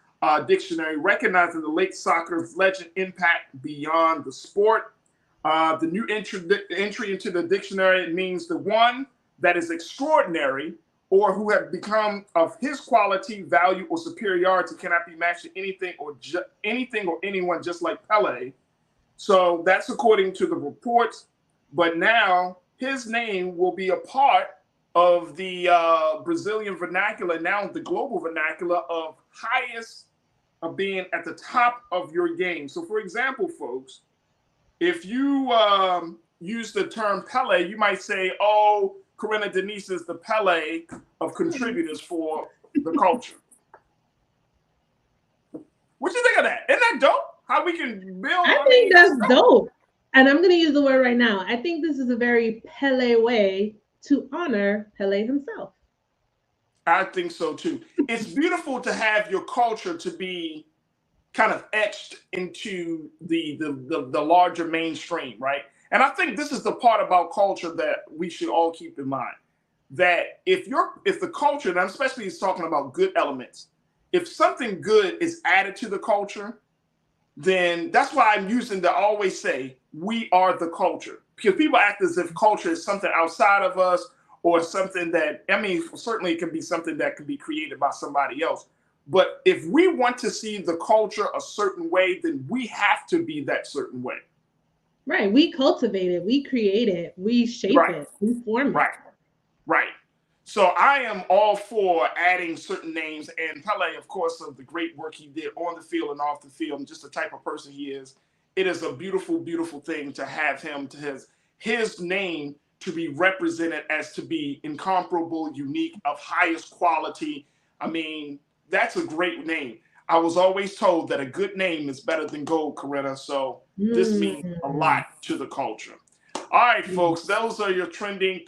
dictionary, recognizing the late soccer's legend impact beyond the sport. The new entry into the dictionary means the one that is extraordinary or who have become of his quality, value, or superiority cannot be matched to anything or anyone just like Pele. So that's according to the reports. But now his name will be a part of the Brazilian vernacular, now the global vernacular of being at the top of your game. So for example, folks, if you use the term Pele, you might say, oh, Corinna Denise is the Pele of contributors for the culture. What you think of that? Isn't that dope? How we can build? I think that's dope. And I'm going to use the word right now. I think this is a very Pele way to honor Pele himself. I think so too. It's beautiful to have your culture to be kind of etched into the larger mainstream, right? And I think this is the part about culture that we should all keep in mind. That if the culture, and especially he's talking about good elements, if something good is added to the culture, then that's why I'm using to always say we are the culture. Because people act as if culture is something outside of us or something that, I mean, certainly it can be something that can be created by somebody else. But if we want to see the culture a certain way, then we have to be that certain way. Right. We cultivate it. We create it. We shape it. We form it. Right. So I am all for adding certain names. And Pele, of course, of the great work he did on the field and off the field, and just the type of person he is. It is a beautiful, beautiful thing to have him, to his name to be represented as to be incomparable, unique, of highest quality. I mean, that's a great name. I was always told that a good name is better than gold, Corinna. So this means a lot to the culture. All right, folks, those are your trending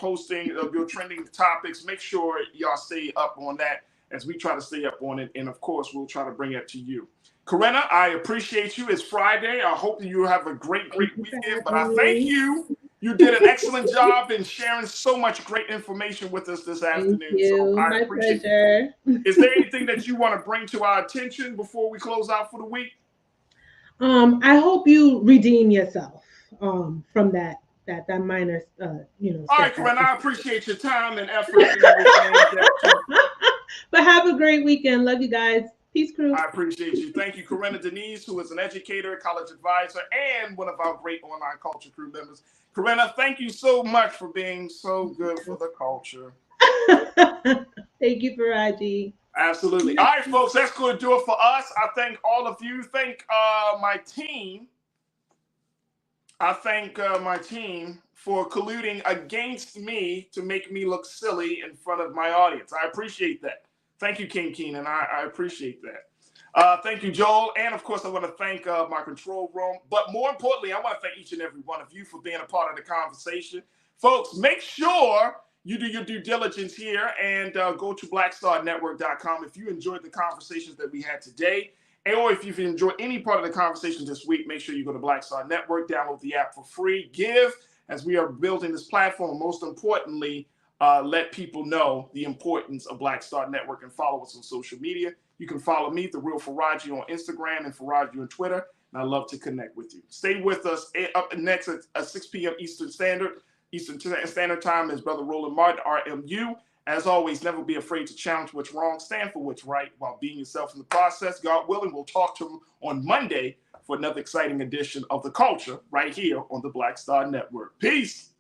topics. Make sure y'all stay up on that as we try to stay up on it. And of course, we'll try to bring it to you. Corinna, I appreciate you. It's Friday. I hope you have a great weekend. But I thank you. You did an excellent job in sharing so much great information with us this afternoon. Thank you. So I My appreciate pleasure. it. Is there anything that you want to bring to our attention before we close out for the week? I hope you redeem yourself from that minor, All right, Corinna, I appreciate your time and effort and everything. But have a great weekend. Love you guys. Peace, crew. I appreciate you. Thank you, Corinna Denise, who is an educator, college advisor, and one of our great online culture crew members. Corinna, thank you so much for being so good for the culture. Thank you, Farajii. Absolutely. All right, folks, that's going to do it for us. I thank all of you. Thank my team. I thank my team for colluding against me to make me look silly in front of my audience. I appreciate that. Thank you, King Keenan. I appreciate that. Thank you, Joel. And of course, I want to thank my control room. But more importantly, I want to thank each and every one of you for being a part of the conversation. Folks, make sure you do your due diligence here and go to blackstarnetwork.com if you enjoyed the conversations that we had today. Or if you've enjoyed any part of the conversation this week, make sure you go to Black Star Network, download the app for free, give as we are building this platform. Most importantly, let people know the importance of Black Star Network and follow us on social media. You can follow me, The Real Farajii, on Instagram and Farajii on Twitter. And I love to connect with you. Stay with us. Up next at 6 p.m. Eastern Standard Time is Brother Roland Martin, RMU. As always, never be afraid to challenge what's wrong, stand for what's right while being yourself in the process. God willing, we'll talk to him on Monday for another exciting edition of The Culture right here on the Black Star Network. Peace.